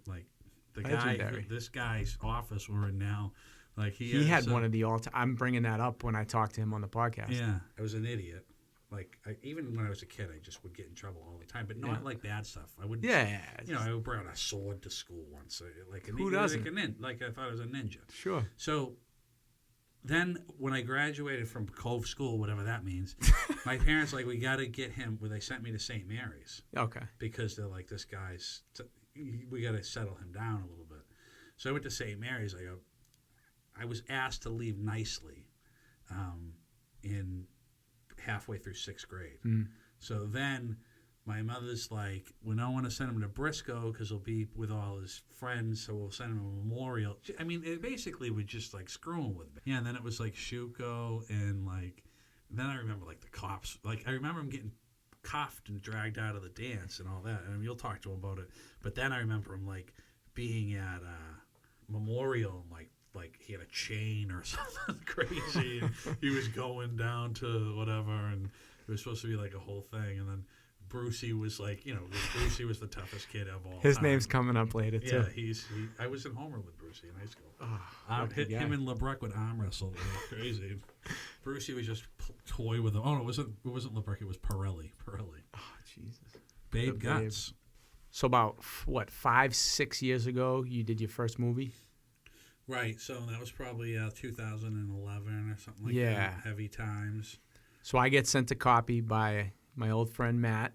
like the Legendary. guy, this guy's office we're in now. Like He had one of the all. I'm bringing that up when I talked to him on the podcast. Yeah, I was an idiot. Like even when I was a kid, I just would get in trouble all the time, but not like bad stuff. I would, Yeah. I would bring a sword to school once, like Who doesn't? Like I thought I was a ninja. Sure. So then when I graduated from Cove School, whatever that means, my parents we got to get him. Well, they sent me to St. Mary's Okay. because they're like, this guy's. We got to settle him down a little bit. So I went to St. Mary's. I was asked to leave nicely, in halfway through 6th grade. Mm. So then my mother's like, we don't want to send him to Briscoe because he'll be with all his friends, so we'll send him a memorial. I mean, it basically would just screw him with me. Yeah, and then it was Shuko, and then I remember the cops. I remember him getting cuffed and dragged out of the dance and all that. And you'll talk to him about it. But then I remember him being at memorial and he had a chain or something crazy. And he was going down to whatever, and it was supposed to be a whole thing. And then Brucey was Brucey was the toughest kid of all. His time. name's coming up later too. Yeah, I was in Homer with Brucey in high school. Oh, Him and LeBruck would arm wrestle. It was crazy. Brucey was just toy with him. Oh no, it wasn't LeBruck. It was Pirelli. Oh, Jesus. Babe Guts. So about 5-6 years ago, you did your first movie. Right, so that was probably 2011 or something like Yeah. that. Heavy Times. So I get sent a copy by my old friend Matt.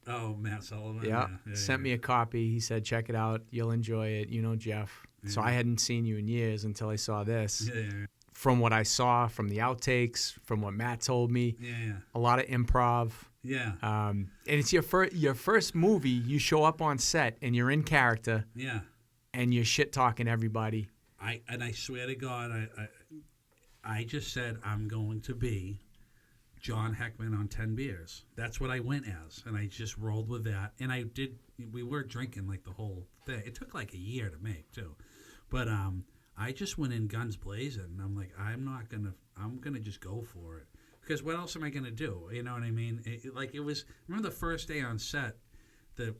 Oh, Matt Sullivan. Yeah. Sent me a copy. He said, check it out. You'll enjoy it. You know Jeff. Yeah. So I hadn't seen you in years until I saw this. Yeah. From what I saw, from the outtakes, from what Matt told me, Yeah. a lot of improv. Yeah. And it's your first movie. You show up on set and you're in character Yeah. and you're shit talking everybody. I swear to God, I just said I'm going to be John Heckman on 10 Beers. That's what I went as, and I just rolled with that. And we were drinking the whole thing. It took a year to make too, but I just went in guns blazing, and I'm like, I'm gonna just go for it, because what else am I gonna do? You know what I mean? It was. Remember the first day on set.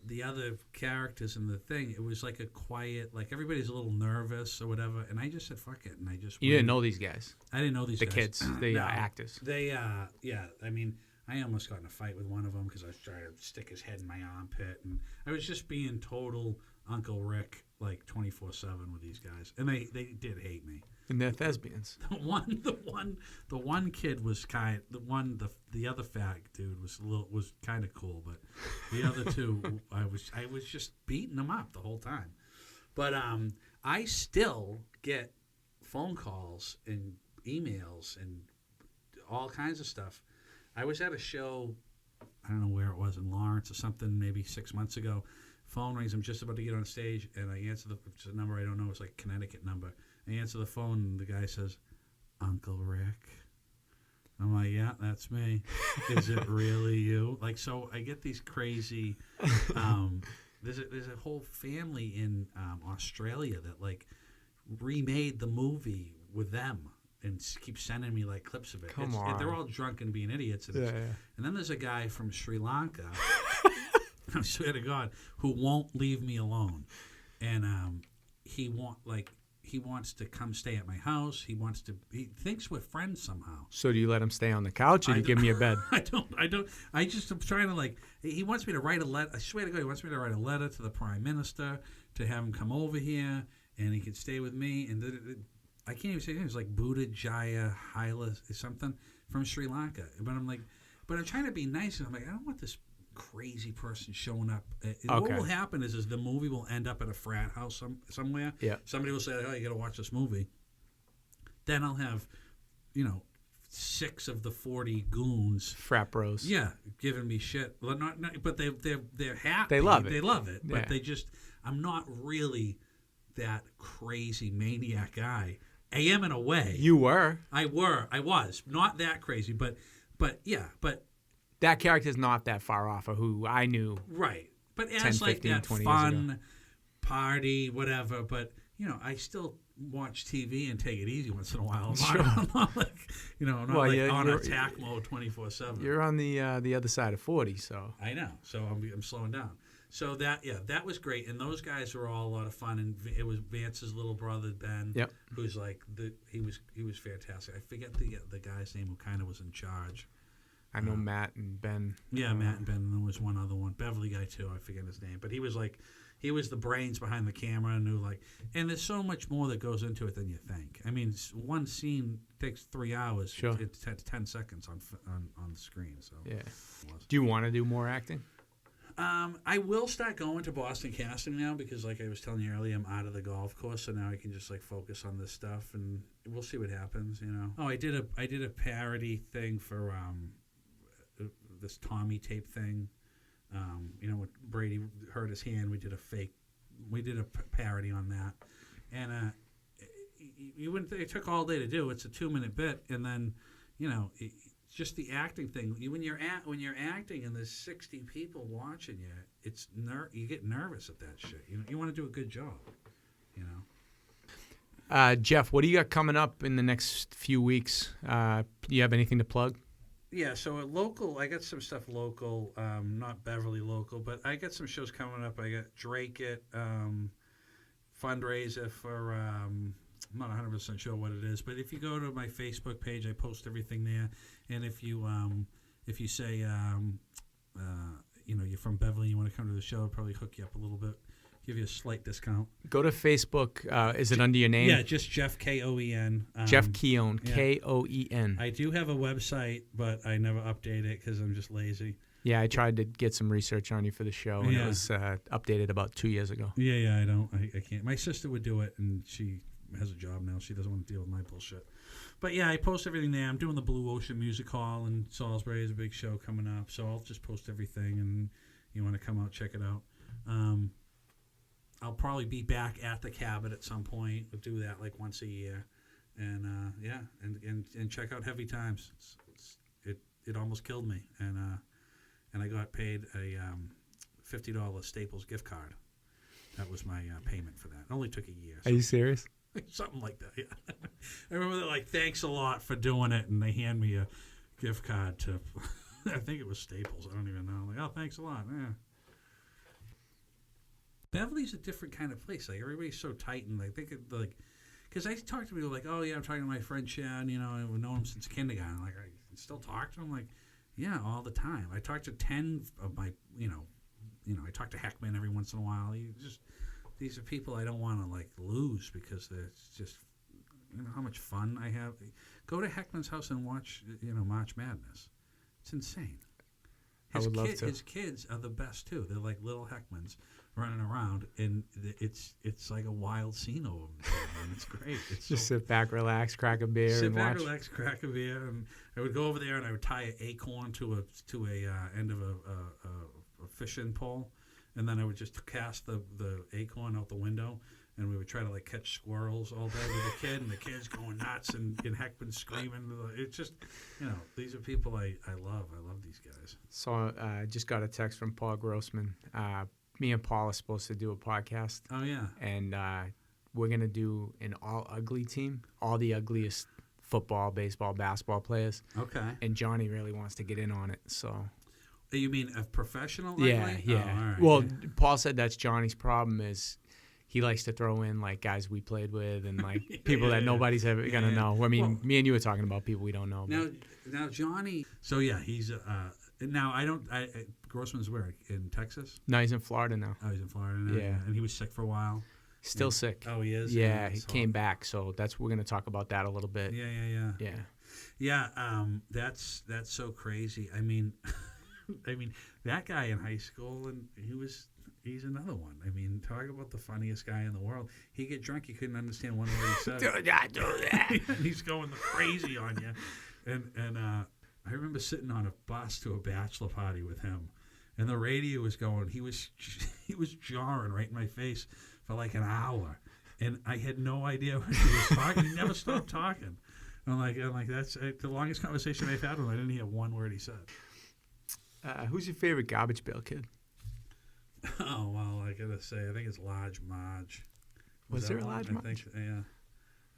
The other characters in the thing, it was a quiet, everybody's a little nervous or whatever, and I just said fuck it, and I just You didn't know these guys, I didn't know these the guys. kids, the No. actors. They yeah, I mean, I almost got in a fight with one of them because I was trying to stick his head in my armpit, and I was just being total Uncle Rick 24/7 with these guys, and they did hate me. And they're thespians. The one kid was the other fat dude was kind of cool, but the other two I was just beating them up the whole time. But I still get phone calls and emails and all kinds of stuff. I was at a show I don't know where it was, in Lawrence or something, maybe 6 months ago. Phone rings. I'm just about to get on stage, and I answer it's a number I don't know. It's like a Connecticut number. I answer the phone, and the guy says, "Uncle Rick." I'm like, "Yeah, that's me." Is it really you? Like, so I get these crazy. There's a whole family in Australia that like remade the movie with them and keep sending me like clips of it. Come on. They're all drunk and being idiots. And, Yeah. and then there's a guy from Sri Lanka, I swear to God, who won't leave me alone. And he wants to come stay at my house. He thinks we're friends somehow. So do you let him stay on the couch, or do you give me a bed? I don't. I just am trying to like. He wants me to write a letter. I swear to God, he wants me to write a letter to the Prime Minister to have him come over here, and he could stay with me. And I can't even say it. It's like Buddha Jaya Haila something from Sri Lanka. But I'm like, I'm trying to be nice, and I'm like, I don't want this crazy person showing up. What will happen is the movie will end up at a frat house somewhere. Yeah. Somebody will say, "Oh, you got to watch this movie." Then I'll have, 6 of the 40 goons, Frat bros. yeah, giving me shit. Well, not, but they're happy. They love it. They love it. But Yeah. I'm not really that crazy maniac guy. I am in a way. You were. I was not that crazy, but yeah, but. That character's not that far off of who I knew. Right. But 10, as like 15, that 20 years fun party, whatever. But, I still watch TV and take it easy once in a while. I'm not like, I'm not on attack mode 24/7. You're on the other side of 40, so. I know. So I'm slowing down. So that was great. And those guys were all a lot of fun. And it was Vance's little brother, Ben, Yep. who's like, he was fantastic. I forget the guy's name who kind of was in charge. I know Matt and Ben. Yeah, Matt and Ben, and there was one other one, Beverly guy too. I forget his name, but he was the brains behind the camera, and and there's so much more that goes into it than you think. I mean, one scene takes 3 hours. Sure. It's 10 seconds on the screen. So Yeah. Do you want to do more acting? I will start going to Boston casting now because, like I was telling you earlier, I'm out of the golf course, so now I can just like focus on this stuff, and we'll see what happens. Oh, I did a parody thing for this Tommy tape thing. When Brady hurt his hand, we did a parody on that, and you wouldn't think it took all day to do. It's a 2-minute bit, and then just the acting thing. When you're acting and there's 60 people watching you, you get nervous at that shit. You want to do a good job. Jeff, what do you got coming up in the next few weeks? Do you have anything to plug? Yeah, so at local, I got some stuff local, not Beverly local, but I got some shows coming up. I got Drake at fundraiser for, I'm not 100% sure what it is, but if you go to my Facebook page, I post everything there. And if you say, you're from Beverly, you want to come to the show, I'll probably hook you up a little bit, give you a slight discount. Go to Facebook. Is it under your name? Yeah, just Jeff Koen. Jeff Kee-Own, yeah. Koen. I do have a website, but I never update it because I'm just lazy. Yeah, I tried to get some research on you for the show, and Yeah. it was updated about 2 years ago. Yeah, I can't. My sister would do it, and she has a job now. She doesn't want to deal with my bullshit. But yeah, I post everything there. I'm doing the Blue Ocean Music Hall in Salisbury. There's a big show coming up, so I'll just post everything, and you want to come out, check it out. I'll probably be back at the Cabot at some point. We'll do that like once a year, and and check out Heavy Times. It almost killed me, and I got paid a $50 Staples gift card. That was my payment for that. It only took a year. Are you serious? Something like that. Yeah. I remember they're like, "Thanks a lot for doing it," and they hand me a gift card to, I think it was Staples. I don't even know. I'm like, "Oh, thanks a lot." Yeah. Beverly's a different kind of place. Like everybody's so tight, and I think like, because I talk to people like, "Oh yeah, I'm talking to my friend Chad. I've known him since kindergarten." Like I still talk to him. Like, yeah, all the time. I talk to 10 of my, I talk to Heckman every once in a while. These are people I don't want to like lose because they're just, how much fun I have. Go to Heckman's house and watch, March Madness. It's insane. I would love to. His kids are the best too. They're like little Heckmans running around, and it's like a wild scene over there, and it's great. It's Just so, sit back, relax, crack a beer, sit and back, watch. relax, crack a beer, and I would go over there and I would tie an acorn to a end of a fishing pole, and then I would just cast the acorn out the window, and we would try to like catch squirrels all day with the kid, and the kid's going nuts, and Heckman screaming. It's just, these are people I love. I love these guys. So I just got a text from Paul Grossman. Me and Paul are supposed to do a podcast. Oh yeah. And we're going to do an all-ugly team, all the ugliest football, baseball, basketball players. Okay. And Johnny really wants to get in on it, so... You mean a professional? Yeah, ugly? yeah. Oh, all right. Well, Paul said that's Johnny's problem is he likes to throw in, like, guys we played with and, like, people that nobody's ever going to know. I mean, me and you were talking about people we don't know. Now Johnny... So, yeah, he's... now, Grossman's where? In Texas? No, he's in Florida now. Oh, he's in Florida now? Yeah. And he was sick for a while? Still sick. Oh, he is? Yeah, he came back, so we're going to talk about that a little bit. Yeah. Yeah, that's so crazy. I mean, that guy in high school, and he's another one. I mean, talk about the funniest guy in the world. He get drunk, he couldn't understand one word he said. Do that. And he's going crazy on you. And I remember sitting on a bus to a bachelor party with him, and the radio was going. He was jarring right in my face for like an hour, and I had no idea what he was talking. He never stopped talking. I'm like that's the longest conversation I've had with him. I didn't hear one word he said. Who's your favorite Garbage Pail Kid? Oh well, I gotta say, I think it's Large Marge. Was there a Large Marge? I think, yeah,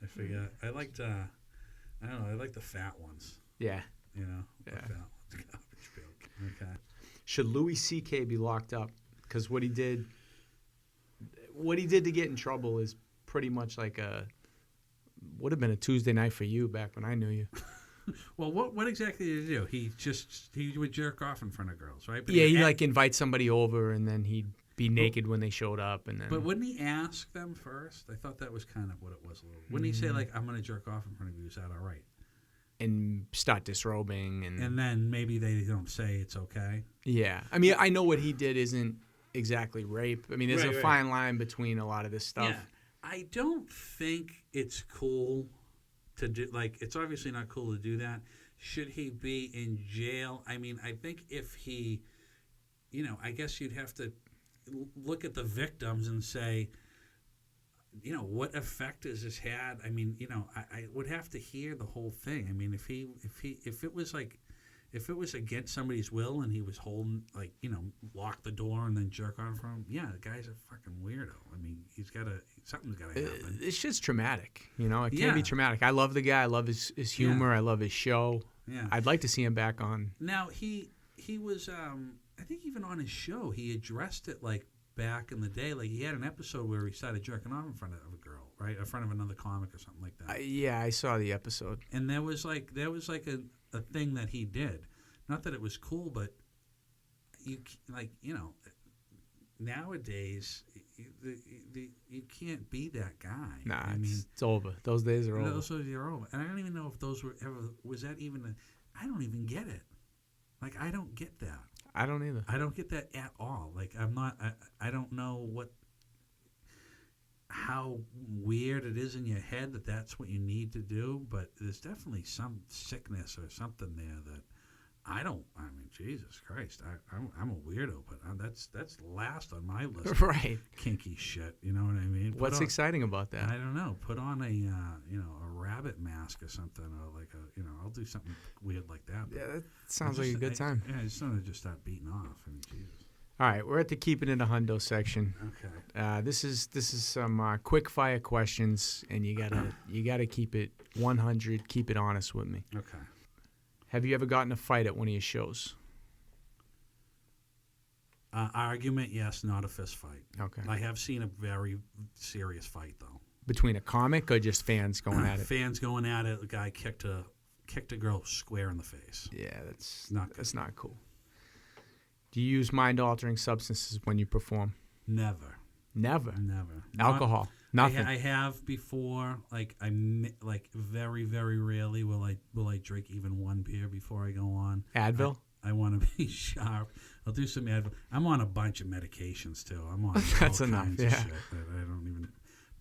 I forget. I liked I don't know. I like the fat ones. Yeah. The Yeah. fat ones. Garbage Pail Kid. Okay. Should Louis C.K. be locked up? Because what he did to get in trouble is pretty much like would have been a Tuesday night for you back when I knew you. Well, what exactly did he do? He would jerk off in front of girls, right? But Yeah, he'd like invite somebody over and then he'd be naked when they showed up, and then. But wouldn't he ask them first? I thought that was kind of what it was a little. Wouldn't he say like, "I'm going to jerk off in front of you"? Is that all right? And start disrobing And then maybe they don't say it's okay. Yeah, I mean, I know what he did isn't exactly rape. I mean, there's Right, a right. fine line between a lot of this stuff. Yeah. I don't think it's cool to do, like, it's obviously not cool to do that. Should he be in jail? I mean, I think if he, I guess you'd have to look at the victims and say, what effect has this had? I mean, I would have to hear the whole thing. I mean, if it was against somebody's will and he was holding, like, lock the door and then jerk on from him, yeah, the guy's a fucking weirdo. I mean, something's got to happen. It's just traumatic, It can Yeah. be traumatic. I love the guy. I love his humor. Yeah. I love his show. Yeah. I'd like to see him back on. Now, he was, I think even on his show, he addressed it, like, back in the day. Like, he had an episode where he started jerking off in front of a girl, right? In front of another comic or something like that. I saw the episode. And there was like a thing that he did. Not that it was cool, but nowadays you can't be that guy. Nah, I mean, it's over. Those days are over. those days are over. And I don't even know if those were ever. Was that even? I don't even get it. Like, I don't get that. I don't either. I don't get that at all. Like, I'm not. I don't know how weird it is in your head that that's what you need to do, but there's definitely some sickness or something there that I don't. I mean, Jesus Christ, I'm a weirdo, but that's last on my list. Right. Kinky shit. You know what I mean? What's exciting about that? I don't know. Put on a rabbit mask or something, or like I'll do something weird like that. Yeah, that sounds like a good time. I just want to just start beating off. I mean, Jesus. All right, we're at the Keepin It A Hundo section. Okay. This is some quick fire questions, and you gotta keep it 100. Keep it honest with me. Okay. Have you ever gotten a fight at one of your shows? Argument, yes, not a fist fight. Okay. I have seen a very serious fight though. Between a comic or just fans going at it? Fans going at it. The guy kicked a girl square in the face. Yeah, that's Not good. That's not cool. Do you use mind-altering substances when you perform? Never. Never. Not- Alcohol? Nothing. I have before. Like very very rarely will I drink even one beer before I go on. Advil? I want to be sharp. I'll do some I'm on a bunch of medications too. I'm on That's all enough, kinds yeah. of shit that I don't even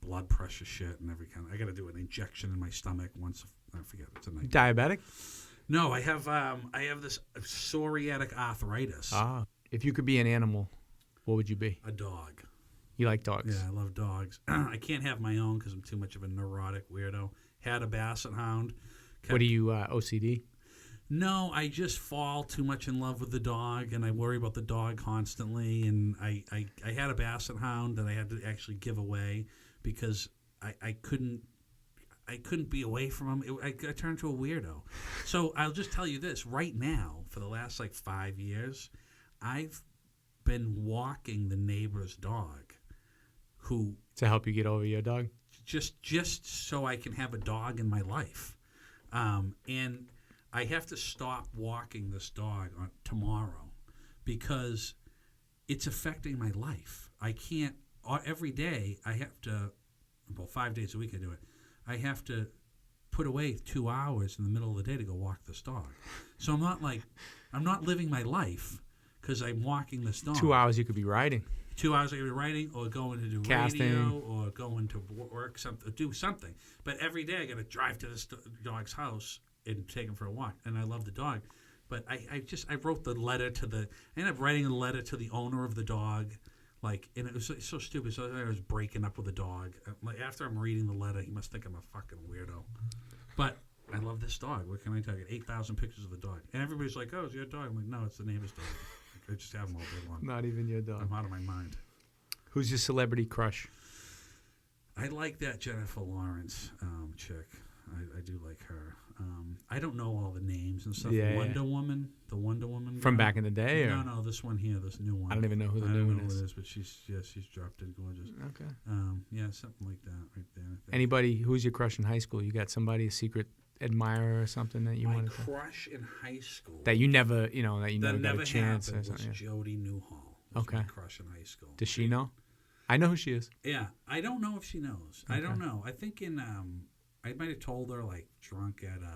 blood pressure shit and every kind. I got to do an injection in my stomach once. I forget. It's a night. Diabetic? No, I have this psoriatic arthritis. Ah. If you could be an animal, what would you be? A dog. You like dogs? Yeah, I love dogs. I can't have my own because I'm too much of a neurotic weirdo. Had a basset hound. What are you, OCD? No, I just fall too much in love with the dog, and I worry about the dog constantly. And I had a basset hound that I had to actually give away because I couldn't be away from him. I turned into a weirdo. So I'll just tell you this. Right now, for the last 5 years, I've been walking the neighbor's dog who... To help you get over your dog? Just so I can have a dog in my life. And I have to stop walking this dog tomorrow because it's affecting my life. I can't... Every day, I have to... About 5 days a week I do it. I have to put away 2 hours in the middle of the day to go walk this dog. So I'm not living my life because I'm walking this dog. 2 hours you could be riding. 2 hours I could be writing or going to do Casting. radio or going to work, do something. But every day I got to drive to this dog's house and take him for a walk. And I love the dog. But I wrote the letter to I ended up writing a letter to the owner of the dog. And it was so stupid. So I was breaking up with the dog. After I'm reading the letter, he must think I'm a fucking weirdo. But I love this dog. What can I tell you? 8,000 pictures of the dog. And everybody's like, oh, it's your dog. I'm like, no, it's the neighbor's dog. I just have them all day long. Not even your dog. I'm out of my mind. Who's your celebrity crush? I like that Jennifer Lawrence chick. I do like her. I don't know all the names and stuff. Yeah, Wonder Woman. The Wonder Woman From girl. back in the day? Or? No, this one here, this new one. I don't even know who the I new don't one know is. who it is, but she's drop dead gorgeous. Okay. Yeah, something like that right there. I think. Anybody, who's your crush in high school? You got somebody, a secret admirer or something that you My wanted to... crush in high school. That you never, that you that never got never a chance. happened Or was something. Yeah. Jody Newhall. Was Okay. My crush in high school. Does she know? I know who she is. Yeah, I don't know if she knows. Okay. I don't know. I think I might have told her drunk at a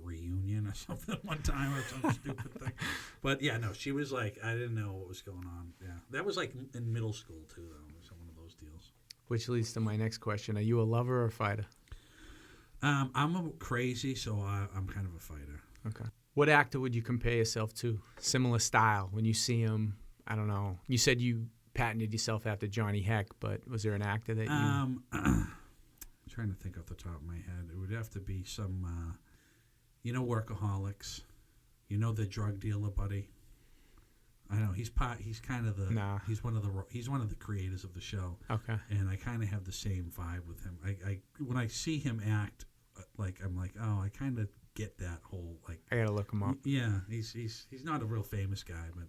reunion or something one time or some stupid thing. But yeah, no, she was I didn't know what was going on. Yeah, that was in middle school too, though. It was one of those deals. Which leads to my next question: are you a lover or a fighter? I'm a crazy, so I'm kind of a fighter. Okay. What actor would you compare yourself to? Similar style when you see him. I don't know. You said you patented yourself after Johnny Heck, but was there an actor that you? I'm trying to think off the top of my head. It would have to be some, Workaholics. The drug dealer buddy. I know he's kind of the. Nah. He's one of the creators of the show. Okay. And I kind of have the same vibe with him. I when I see him act, I'm like, oh, I kind of get that whole I gotta look him up. Yeah, he's not a real famous guy, but.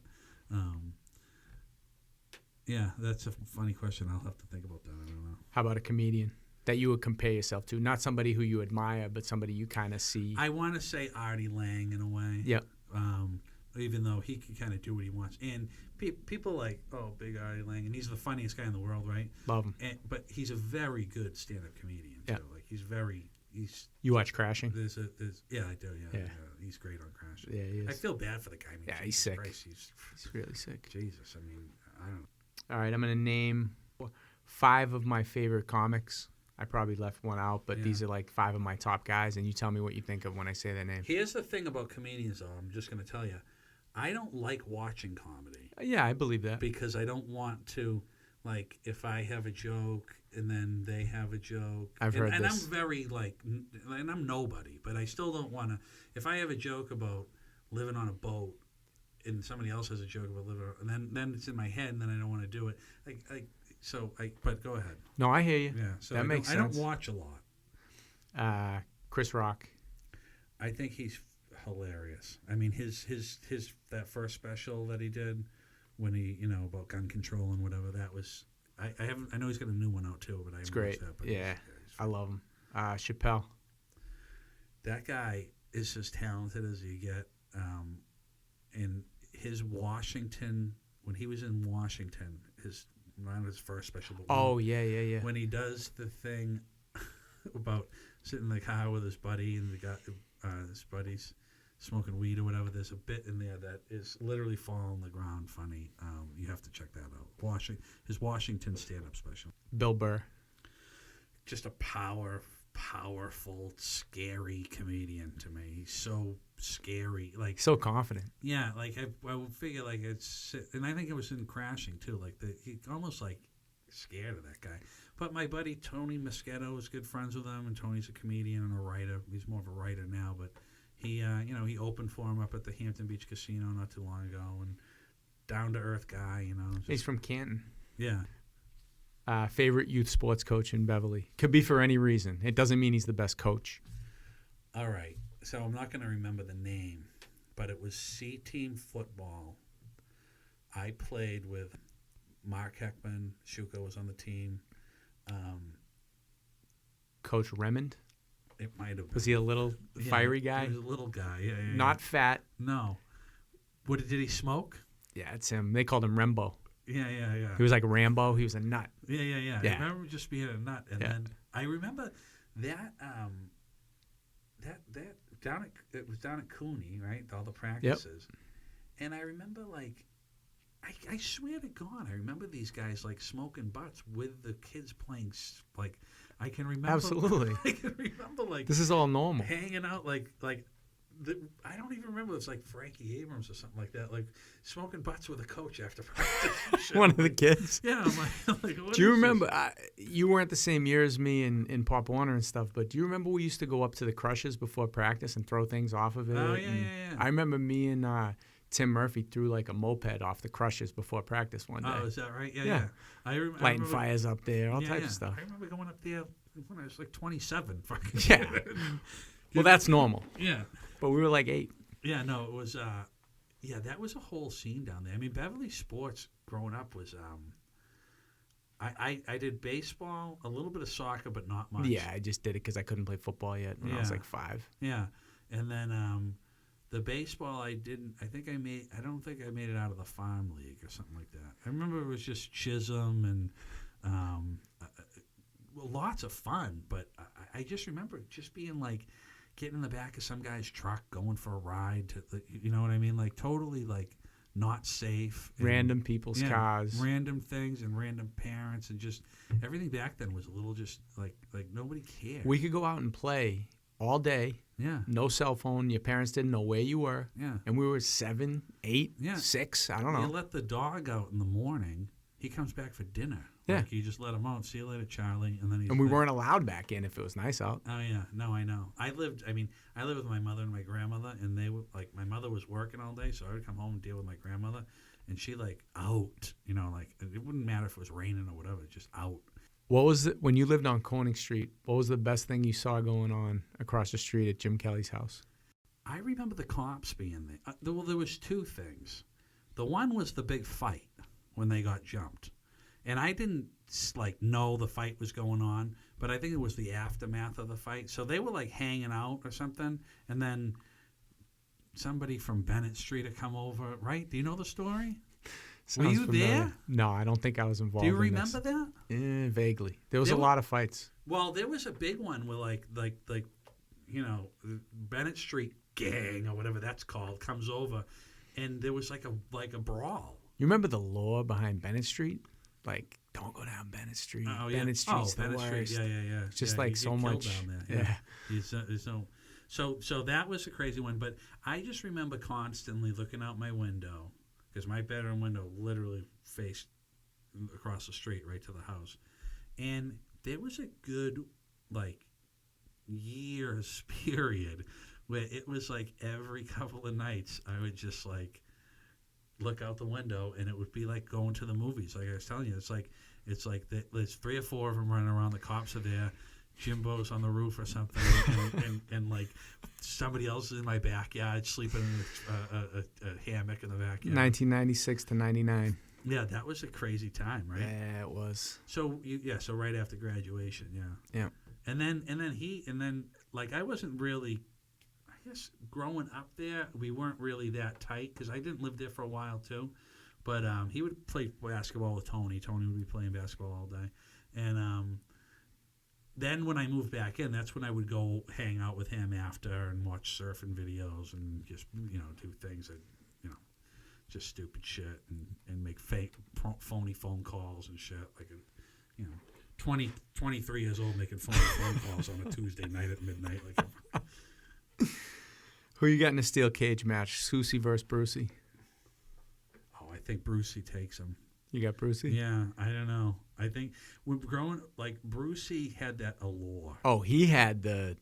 Yeah, that's a funny question. I'll have to think about that. I don't know. How about a comedian that you would compare yourself to? Not somebody who you admire, but somebody you kind of see. I want to say Artie Lang in a way. Yep. Even though he can kind of do what he wants. And people big Artie Lang. And he's the funniest guy in the world, right? Love him. But he's a very good stand-up comedian, too. Yeah. You watch Crashing? Yeah, I do, yeah. Yeah. He's great on Crashing. Yeah, he is. I feel bad for the guy. I mean, Yeah, he's Jesus sick. Christ, He's really sick. Jesus, I mean, I don't know. All right, I'm going to name 5 of my favorite comics. I probably left one out, but these are 5 of my top guys, and you tell me what you think of when I say their name. Here's the thing about comedians, though. I'm just going to tell you. I don't like watching comedy. Yeah, I believe that. Because I don't want to, if I have a joke and then they have a joke. I've heard and this. I'm very, and I'm nobody, but I still don't want to. If I have a joke about living on a boat and somebody else has a joke about living on, and then it's in my head and then I don't want to do it. But go ahead. No, I hear you. Yeah, so that makes sense. I don't watch a lot. Chris Rock. I think he's hilarious. I mean, his that first special that he did when he about gun control and whatever, that was I know he's got a new one out too, but I haven't great. watched that. But Yeah, I love him. Chappelle. That guy is as talented as you get. And his Washington, when he was in Washington, not his first special, but Yeah. when he does the thing about sitting in the car with his buddy and his buddies smoking weed or whatever. There's a bit in there that is literally fall on the ground funny. You have to check that out. His Washington stand-up special. Bill Burr. Just a powerful, scary comedian to me. He's so scary, like So confident. yeah, like I would figure like it's, and I think it was in Crashing too. Like he almost like scared of that guy. But my buddy Tony Moschetto is good friends with him, and Tony's a comedian and a writer. He's more of a writer now, but he he opened for him up at the Hampton Beach Casino not too long ago, and down to earth guy. He's from Canton. Yeah. Favorite youth sports coach in Beverly. Could be for any reason. It doesn't mean he's the best coach. All right. So I'm not going to remember the name, but it was C-team football. I played with Mark Heckman. Shuko was on the team. Coach Remond. It might have been. Was he a little fiery guy? He was a little guy. Yeah. Not fat. No. Did he smoke? Yeah, it's him. They called him Rembo. Yeah. He was like Rambo. He was a nut. Yeah. Yeah. I remember just being a nut, and then I remember that it was down at Cooney, right? All the practices, and I remember like, I swear to God, I remember these guys like smoking butts with the kids playing. Like, I can remember. Absolutely. I can remember like This is all normal. hanging out like. I don't even remember. It's like Frankie Abrams or something like that. Like smoking butts with a coach after practice. One of the kids. Yeah, I'm like what Do you is remember? this? You weren't the same year as me in Pop Warner and stuff, but do you remember we used to go up to the Crushes before practice and throw things off of it? Oh, yeah, And yeah. I remember me and Tim Murphy threw like a moped off the Crushes before practice one day. Oh, is that right? Yeah. Yeah. I Lighting remember, fires up there, all types of stuff. I remember going up there when I was like 27. Fucking Yeah. Well, that's normal. Yeah. But we were like 8. Yeah, no, it was, that was a whole scene down there. I mean, Beverly sports growing up was, I did baseball, a little bit of soccer, but not much. Yeah, I just did it because I couldn't play football yet when I was Yeah. like 5. Yeah. And then the baseball I don't think I made it out of the farm league or something like that. I remember it was just Chisholm and lots of fun, but I just remember just being like, getting in the back of some guy's truck, going for a ride you know what I mean? Like totally like not safe. Random people's cars. Random things and random parents, and just everything back then was a little just like nobody cared. We could go out and play all day. Yeah. No cell phone. Your parents didn't know where you were. Yeah. And we were 7, 8, Yeah. 6. I don't You know. let the dog out in the morning, he comes back for dinner. Yeah. Like you just let him out. See you later, Charlie. And then he's And we there. weren't allowed back in if it was nice out. Oh yeah, no, I know. I lived with my mother and my grandmother, and they were like, my mother was working all day, so I would come home and deal with my grandmother, and she like out, like it wouldn't matter if it was raining or whatever, just out. What was it when you lived on Koenig Street? What was the best thing you saw going on across the street at Jim Kelly's house? I remember the cops being there. There was 2 things. The one was the big fight when they got jumped, and I didn't like know the fight was going on, but I think it was the aftermath of the fight. So they were like hanging out or something, and then somebody from Bennett Street had come over, right? Do you know the story? Sounds Were you familiar. there? No, I don't think I was involved. Do you in remember this. that? Vaguely. There was There a were- lot of fights. Well, there was a big one where like Bennett Street gang or whatever that's called comes over, and there was like a brawl. You remember the lore behind Bennett Street? Like, don't go down Bennett Street. Oh, yeah. Bennett Street's the Bennett worst. Street. Yeah. It's just Yeah, like you so get killed much. down there. Yeah. There's no. So that was a crazy one, but I just remember constantly looking out my window because my bedroom window literally faced across the street right to the house, and there was a good like years period where it was like every couple of nights I would just like look out the window and it would be like going to the movies. Like I was telling you, it's like there's 3 or 4 of them running around. The cops are there. Jimbo's on the roof or something, and like somebody else is in my backyard sleeping in a hammock in the backyard. 1996 to 99. Yeah, that was a crazy time, right? Yeah, it was. So so right after graduation, Yeah. And then like I wasn't really, I guess growing up there, we weren't really that tight because I didn't live there for a while too. But he would play basketball with Tony. Tony would be playing basketball all day, and then when I moved back in, that's when I would go hang out with him after and watch surfing videos and just, do things that, just stupid shit and make fake phony phone calls and shit. Like, 23 years old making phone calls on a Tuesday night at midnight. Like, Who you got in a steel cage match? Susie versus Brucey. oh, I think Brucey takes him. You got Brucey? Yeah, I don't know. I think when growing, like, Brucey had that allure. Oh, he had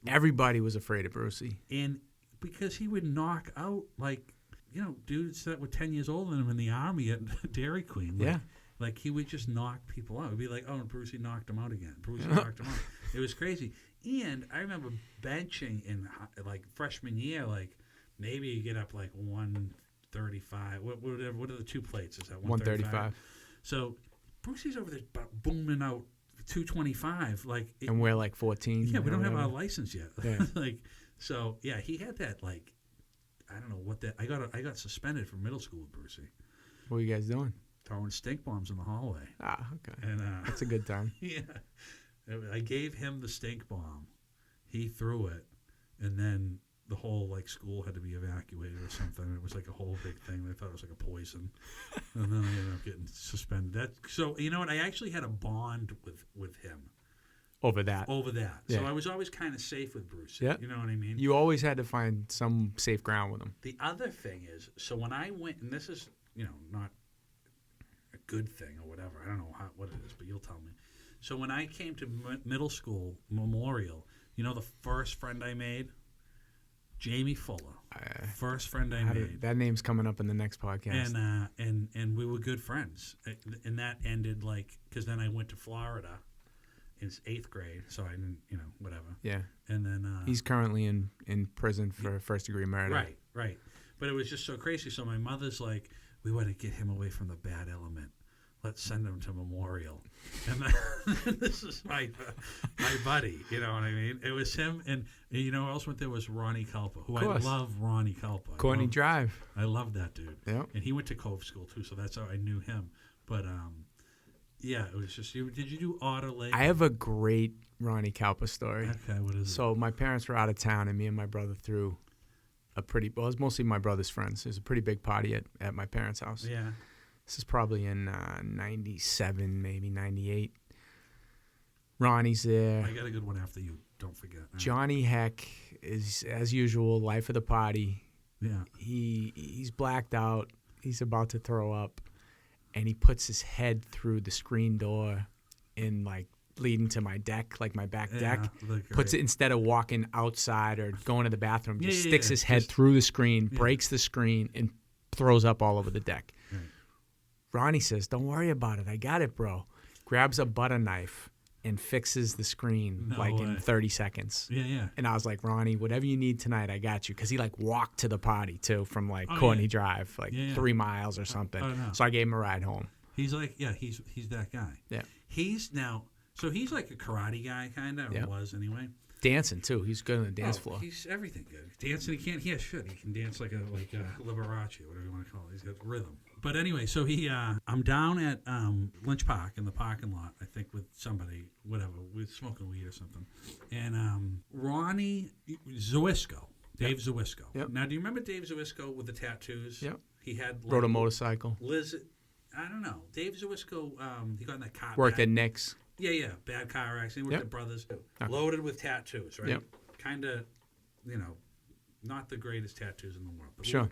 everybody was afraid of Brucey. And because he would knock out, like, dudes that were 10 years older than him in the Army at Dairy Queen. Like, Yeah. Like, he would just knock people out. It would be like, oh, Brucey knocked him out again. Brucey knocked him out. It was crazy. And I remember benching in, like, freshman year, like, maybe you get up, like, 135. What are the two plates? Is that 135? So Brucey's over there booming out 225. Like, And we're like 14. yeah, we don't have whatever. our license yet. Yeah. Like, so, yeah, he had that, like, I don't know what that. I got suspended from middle school with Brucey, What are you guys doing? throwing stink bombs in the hallway. Ah, okay. And That's a good time. yeah, I gave him the stink bomb. He threw it, and then the whole like school had to be evacuated or something. It was like a whole big thing. They thought it was like a poison, and then I ended up getting suspended. So you know what? I actually had a bond with him Over that. over that. Yeah. So I was always kind of safe with Bruce. Yeah. You know what I mean? You always had to find some safe ground with him. The other thing is, so when I went, and this is, not a good thing or whatever. I don't know what it is, but you'll tell me. So when I came to middle school, Memorial, the first friend I made? Jamie Fuller. First friend I made. That name's coming up in the next podcast. And we were good friends. And that ended because then I went to Florida in 8th grade, so I didn't, whatever. Yeah. And then He's currently in prison for first-degree murder. Right. But it was just so crazy. So my mother's like, we want to get him away from the bad element. Let's send him to Memorial. And then, this is my buddy, you know what I mean? It was him, and who else went there was Ronnie Culpa, who I love Ronnie Culpa. Courtney Drive. I love that dude. Yeah. And he went to Cove School, too, so that's how I knew him. But, yeah, it was just, did you do Otter Lake? I have a great Ronnie Kalpa story. Okay, what is it? So my parents were out of town, and me and my brother threw it was mostly my brother's friends. It was a pretty big party at my parents' house. Yeah. This is probably in 97, maybe 98. Ronnie's there. I got a good one after you. Don't forget. Johnny Heck is, as usual, life of the party. Yeah. He's blacked out. He's about to throw up. And he puts his head through the screen door in, leading to my deck, my back deck. Puts it, instead of walking outside or going to the bathroom, just sticks his head through the screen, breaks the screen, and throws up all over the deck. Right. Ronnie says, "Don't worry about it. I got it, bro." Grabs a butter knife and fixes the screen in 30 seconds. Yeah. And I was like, "Ronnie, whatever you need tonight, I got you." Because he walked to the party too from Courtney Drive, 3 miles or something. So I gave him a ride home. He's he's that guy. Yeah. He's like a karate guy, kind of, or was anyway. Dancing too. He's good on the dance floor. He's everything good. Dancing, he can't. He can dance like a Liberace, whatever you want to call it. He's got rhythm. But anyway, so I'm down at Lynch Park in the parking lot, I think, with somebody, whatever, with smoking weed or something, and Ronnie Zawisco, Dave Zawisco. Yep. Now, do you remember Dave Zawisco with the tattoos? Yep. He had Rode a motorcycle. Liz, I don't know. Dave Zawisco, he got in that car. Worked at Nick's. Yeah. Bad car accident. Worked at Brothers. Loaded with tattoos, right? Yep. Kind of, not the greatest tattoos in the world. But Sure.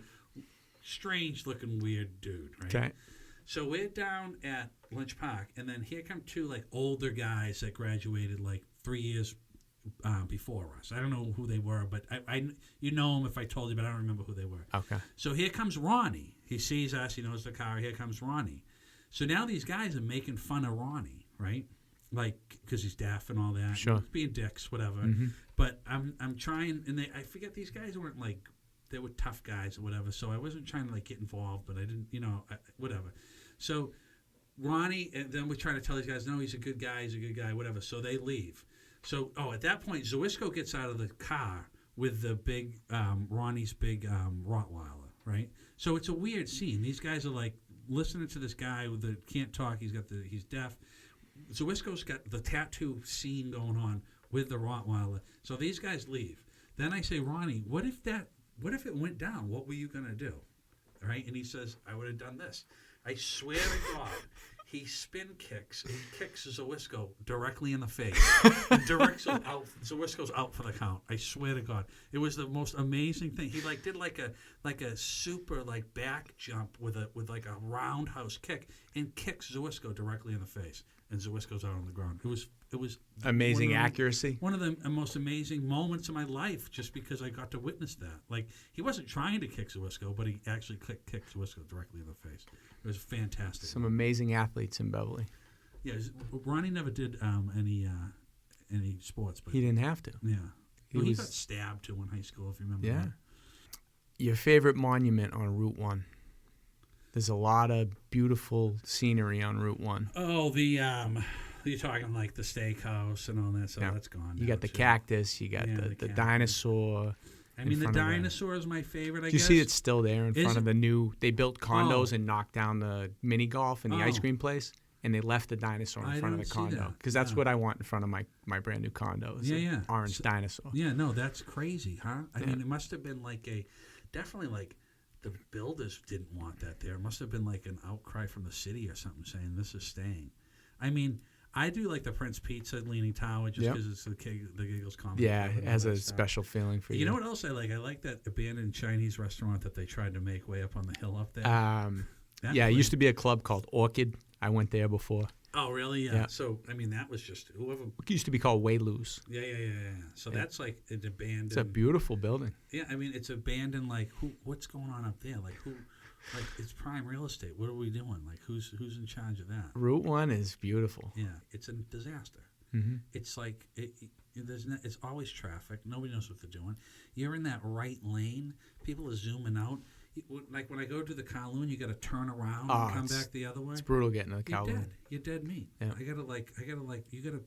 Strange looking, weird dude, right? Okay. So we're down at Lynch Park, and then here come 2 older guys that graduated 3 years before us. I don't know who they were, but I you know them if I told you, but I don't remember who they were. Okay. So here comes Ronnie. He sees us. He knows the car. Here comes Ronnie. So now these guys are making fun of Ronnie, right? Because he's deaf and all that. Sure. Being dicks, whatever. Mm-hmm. But I'm trying, and I forget these guys weren't they were tough guys or whatever. So I wasn't trying to get involved, but I didn't, whatever. So Ronnie, and then we're trying to tell these guys, no, he's a good guy, whatever. So they leave. So, at that point, Zawisco gets out of the car with the big, Ronnie's big Rottweiler, right? So it's a weird scene. These guys are listening to this guy can't talk. He's deaf. Zawisco's got the tattoo scene going on with the Rottweiler. So these guys leave. Then I say, Ronnie, what if it went down? What were you gonna do? All right? And he says, I would have done this. I swear to God, he spin kicks. He kicks Zawisco directly in the face. Zawisco's out for the count. I swear to God, it was the most amazing thing. He did like a super back jump with a roundhouse kick and kicks Zawisco directly in the face, and Zawisco's out on the ground. It was Amazing accuracy. One of the most amazing moments of my life, just because I got to witness that. He wasn't trying to kick Zawisco, but he actually kicked Zawisco directly in the face. It was fantastic. Some amazing athletes in Beverly. Yeah, Ronnie never did any sports, but He didn't have to. yeah, he was- got stabbed too in high school, if you remember. Yeah. that. Your favorite monument on Route 1? There's a lot of beautiful scenery on Route 1. Oh, you're talking like the steakhouse and all that, so Yeah. that's gone. You now, got the too. cactus, you got Yeah, the the cactus. dinosaur. I mean, the front of the- dinosaur is my favorite. I Do you guess. see it's still there in Is front it? of the new? They built condos Oh. and knocked down the mini golf and the ice Oh. cream place, and they left the dinosaur in I front of don't the see condo that. because that's Yeah. what I want in front of my brand new condo. Is Yeah, an yeah. orange So- dinosaur. Yeah, no, that's crazy, huh? I Yeah. mean, it must have been definitely the builders didn't want that there. It must have been like an outcry from the city or something saying this is staying. I mean, I do like the Prince Pizza Leaning Tower just Yep. because it's the Giggles Comedy Yeah, Club it and all has that a stuff. special feeling for you. You know what else I like? I like that abandoned Chinese restaurant that they tried to make way up on the hill up there. That Yeah, it place- used to be a club called Orchid. I went there before. Oh, really? Yeah. Yeah. So, I mean, that was just whoever. It used to be called Waylou's. Yeah. So Yeah. that's like an abandoned. It's a beautiful building. Yeah, I mean, it's abandoned. What's going on up there? It's prime real estate. What are we doing? Who's in charge of that? Route 1 is beautiful. Yeah, it's a disaster. Mm-hmm. It's it's always traffic. Nobody knows what they're doing. You're in that right lane. People are zooming out. Like when I go to the Kowloon, you got to turn around Oh, and come it's- back the other way. It's brutal getting to the You're Kowloon. dead. You're dead meat. Yeah. You gotta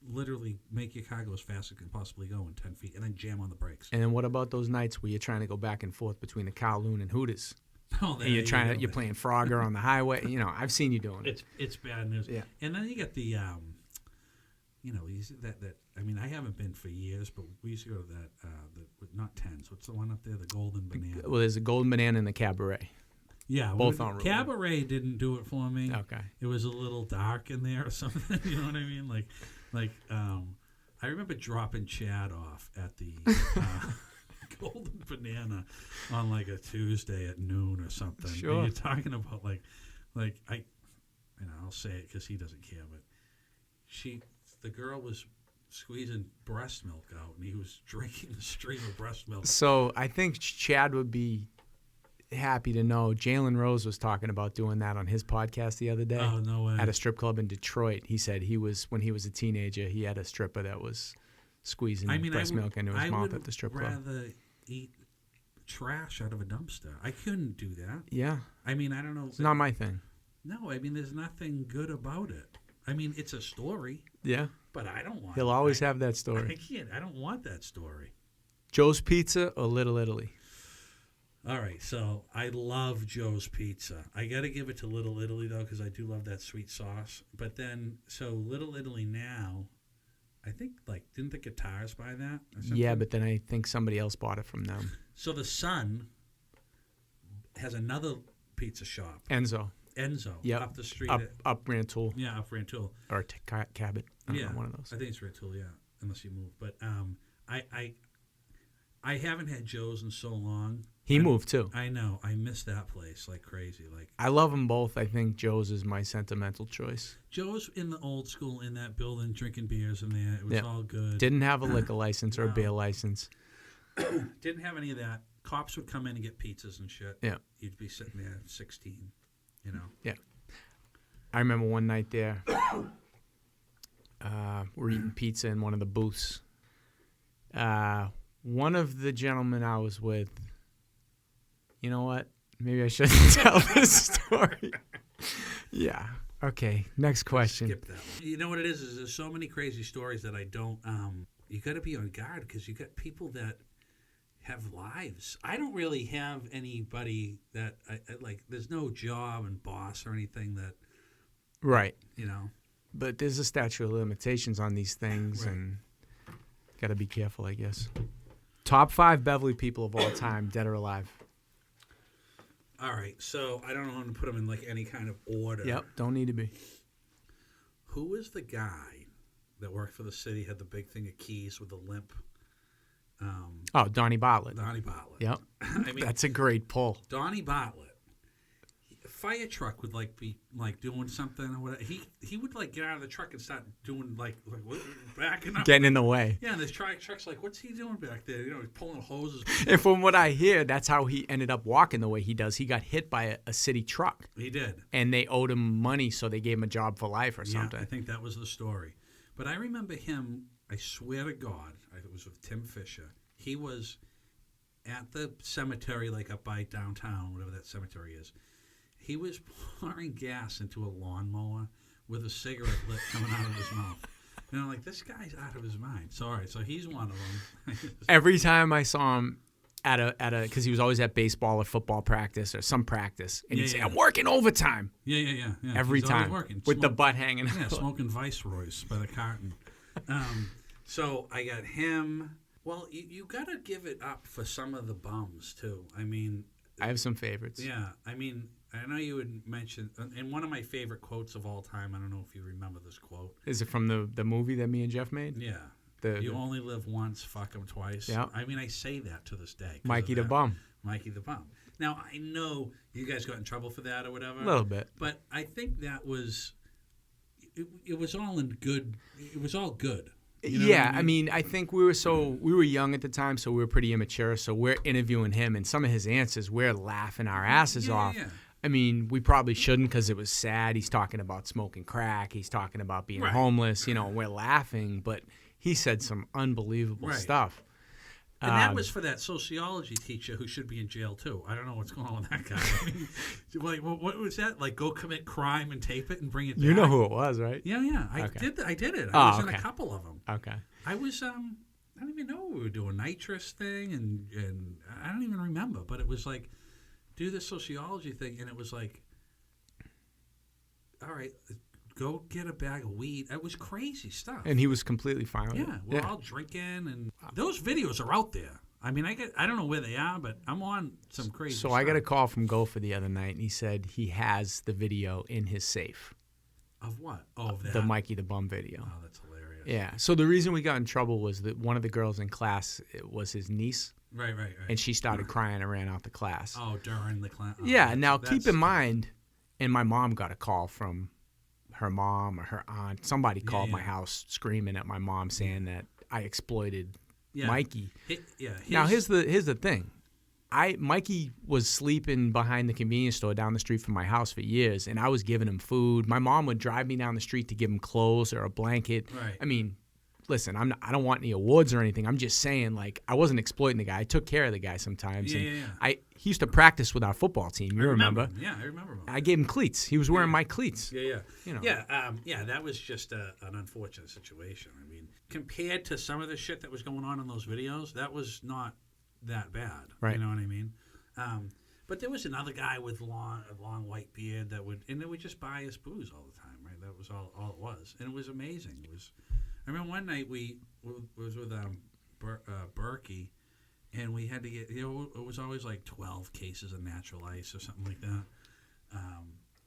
literally make your car go as fast as it can possibly go in 10 feet, and then jam on the brakes. And then what about those nights where you're trying to go back and forth between the Kowloon and Hooters? Oh, And you're you're playing Frogger on the highway. You know, I've seen you doing it. It's bad news. Yeah. And then you get the you see that I mean, I haven't been for years, but we used to go to that not Tens. What's the one up there? The Golden Banana. Well, there's a Golden Banana and the Cabaret. Yeah, both on Route one. Cabaret didn't do it for me. Okay. It was a little dark in there or something. You know what I mean? I remember dropping Chad off at the Golden Banana on a Tuesday at noon or something. Sure. And you're talking about I'll say it because he doesn't care, but the girl was squeezing breast milk out, and he was drinking the stream of breast milk. So I think Chad would be happy to know Jalen Rose was talking about doing that on his podcast the other day. Oh, no way. At a strip club in Detroit. He said when he was a teenager, he had a stripper that was squeezing breast milk into his mouth at the strip club. I would rather eat trash out of a dumpster. I couldn't do that. Yeah. I mean, I don't know. It's not my thing. No, I mean, there's nothing good about it. I mean, it's a story, Yeah. but I don't want He'll it. always I have that story. can't. I don't want that story. Joe's Pizza or Little Italy? All right, so I love Joe's Pizza. I got to give it to Little Italy, though, because I do love that sweet sauce. But then, so Little Italy now, I think, didn't the Guitars buy that or something? Yeah, but then I think somebody else bought it from them. So the son has another pizza shop, Enzo. Yep. up the street. Up Rantoul Up Rantoul. or Cabot. I don't Yeah, know, one of those. I think it's Rantoul, yeah, unless you move. But I haven't had Joe's in so long. He moved too. I know. I miss that place like crazy. I love them both. I think Joe's is my sentimental choice. Joe's in the old school in that building, drinking beers in there. It was Yeah. all good. Didn't have a liquor license or a No. beer license. Didn't have any of that. Cops would come in and get pizzas and shit. Yeah. You'd be sitting there at 16, you know. Yeah. I remember one night there, we're eating pizza in one of the booths. One of the gentlemen I was with, you know what? Maybe I shouldn't tell this story. Yeah. Okay. Next question. Skip that one. You know what it is there's so many crazy stories that I don't you got to be on guard because you got people that have lives. I don't really have anybody that I like there's no job and boss or anything that, Right. you know. but there's a statute of limitations on these things, Right. and got to be careful, I guess. Top 5 Beverly people of all time, dead or alive. All right, so I don't want to put them in like any kind of order. Yep, don't need to be. Who was the guy that worked for the city, had the big thing of keys with the limp? Oh, Donnie Bartlett. Donnie Bartlett. Yep, I mean, that's a great pull. Donnie Bartlett. Fire truck would like be like doing something or whatever. He would like get out of the truck and start doing like what, backing up. Getting in the way. Yeah, and this truck's like, what's he doing back there? You know, he's pulling hoses. And from what I hear, that's how he ended up walking the way he does. He got hit by a city truck, He did. and they owed him money, so they gave him a job for life or something. Yeah, I think that was the story. But I remember him, I swear to God, it was with Tim Fisher. He was at the cemetery, like up by downtown, whatever that cemetery is. He was pouring gas into a lawnmower with a cigarette lit coming out of his mouth. And I'm like, this guy's out of his mind. So, all right, so he's one of them. Every time I saw him at a because he was always at baseball or football practice or some practice, and he'd say, "I'm working overtime." Yeah. Every He's always time working. with the butt hanging Yeah, out. smoking Viceroys by the carton. So I got him. Well, you got to give it up for some of the bums, too. I mean, I have some favorites. yeah, I mean, I know you had mentioned, and one of my favorite quotes of all time, I don't know if you remember this quote. Is it from the movie that me and Jeff made? Yeah. You only live once, fuck 'em twice. Yeah. I mean, I say that to this day. 'Cause Mikey of the that. Bum. Mikey the Bum. Now, I know you guys got in trouble for that or whatever. A little bit. But I think that was, it was all in good, it was all good. You know Yeah, what I mean, I think we were young at the time, so we were pretty immature. So we're interviewing him, and some of his answers, we're laughing our asses off. Yeah. I mean, we probably shouldn't because it was sad. He's talking about smoking crack. He's talking about being Right. homeless. You know, we're laughing, but he said some unbelievable Right. stuff. And that was for that sociology teacher who should be in jail, too. I don't know what's going on with that guy. I mean, like, what was that? Like, go commit crime and tape it and bring it back? You know who it was, right? Yeah. I Okay. did it. Oh, I was in okay. a couple of them. Okay. I was, I don't even know what we were doing. Nitrous thing, and I don't even remember. But it was like, do the sociology thing, and it was like, all right, go get a bag of weed. It was crazy stuff. And he was completely fine with Yeah, it. we're all drinking, and those videos are out there. I mean, I don't know where they are, but I'm on some crazy So stuff. I got a call from Gopher the other night, and he said he has the video in his safe, Of what? Oh, of that. the Mikey the Bum video. Oh, that's hilarious. Yeah. So the reason we got in trouble was that one of the girls in class, it was his niece, Right. and she started crying and ran out the class. Oh, during the class. Oh, Yeah. that's- Now that's- keep in mind, and my mom got a call from her mom or her aunt. Somebody called my yeah. house screaming at my mom saying that I exploited Yeah. Mikey. Yeah. Now here's the thing. Mikey was sleeping behind the convenience store down the street from my house for years, and I was giving him food. My mom would drive me down the street to give him clothes or a blanket. Right. I mean, listen, I don't want any awards or anything. I'm just saying, like, I wasn't exploiting the guy. I took care of the guy sometimes. Yeah, and yeah. He used to practice with our football team. You remember? him. Yeah, I remember him. I gave him cleats. He was wearing my cleats. Yeah. You know. Yeah, that was just an unfortunate situation. I mean, compared to some of the shit that was going on in those videos, that was not that bad. Right. You know what I mean? But there was another guy with a long white beard and they would just buy us booze all the time, right? That was all it was. And it was amazing. I remember one night we was with Berkey, and we had to get, it was always like 12 cases of natural ice or something like that.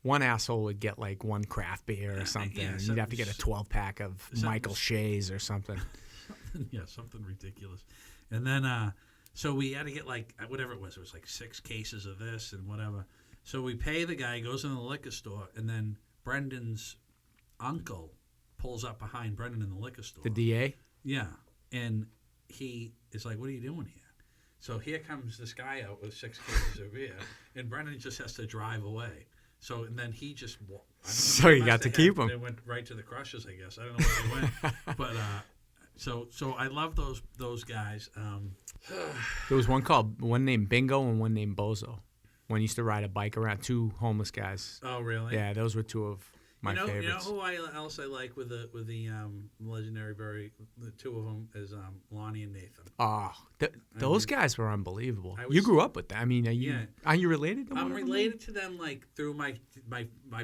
One asshole would get like one craft beer or something. yeah, and you'd have to get a 12-pack of Michael Shays or something. Yeah, something ridiculous. And then, so we had to get like, whatever it was like 6 cases of this and whatever. So we pay the guy, goes in the liquor store, and then Brendan's uncle pulls up behind Brendan in the liquor store. The DA? Yeah. And he is like, what are you doing here? So here comes this guy out with 6 cases of beer, and Brendan just has to drive away. So, and then he just So you got to keep him. They went right to the Crushers, I guess. I don't know where they went. But, so I love those guys. There was one named Bingo and one named Bozo. One used to ride a bike around, 2 homeless guys. Oh, really? Yeah, those were 2 of my favorites. You know who else I like with the legendary the two of them is Lonnie and Nathan. Oh, those guys were unbelievable. I You was- grew up with them. I mean, are you related to one I'm of them? related to them like through my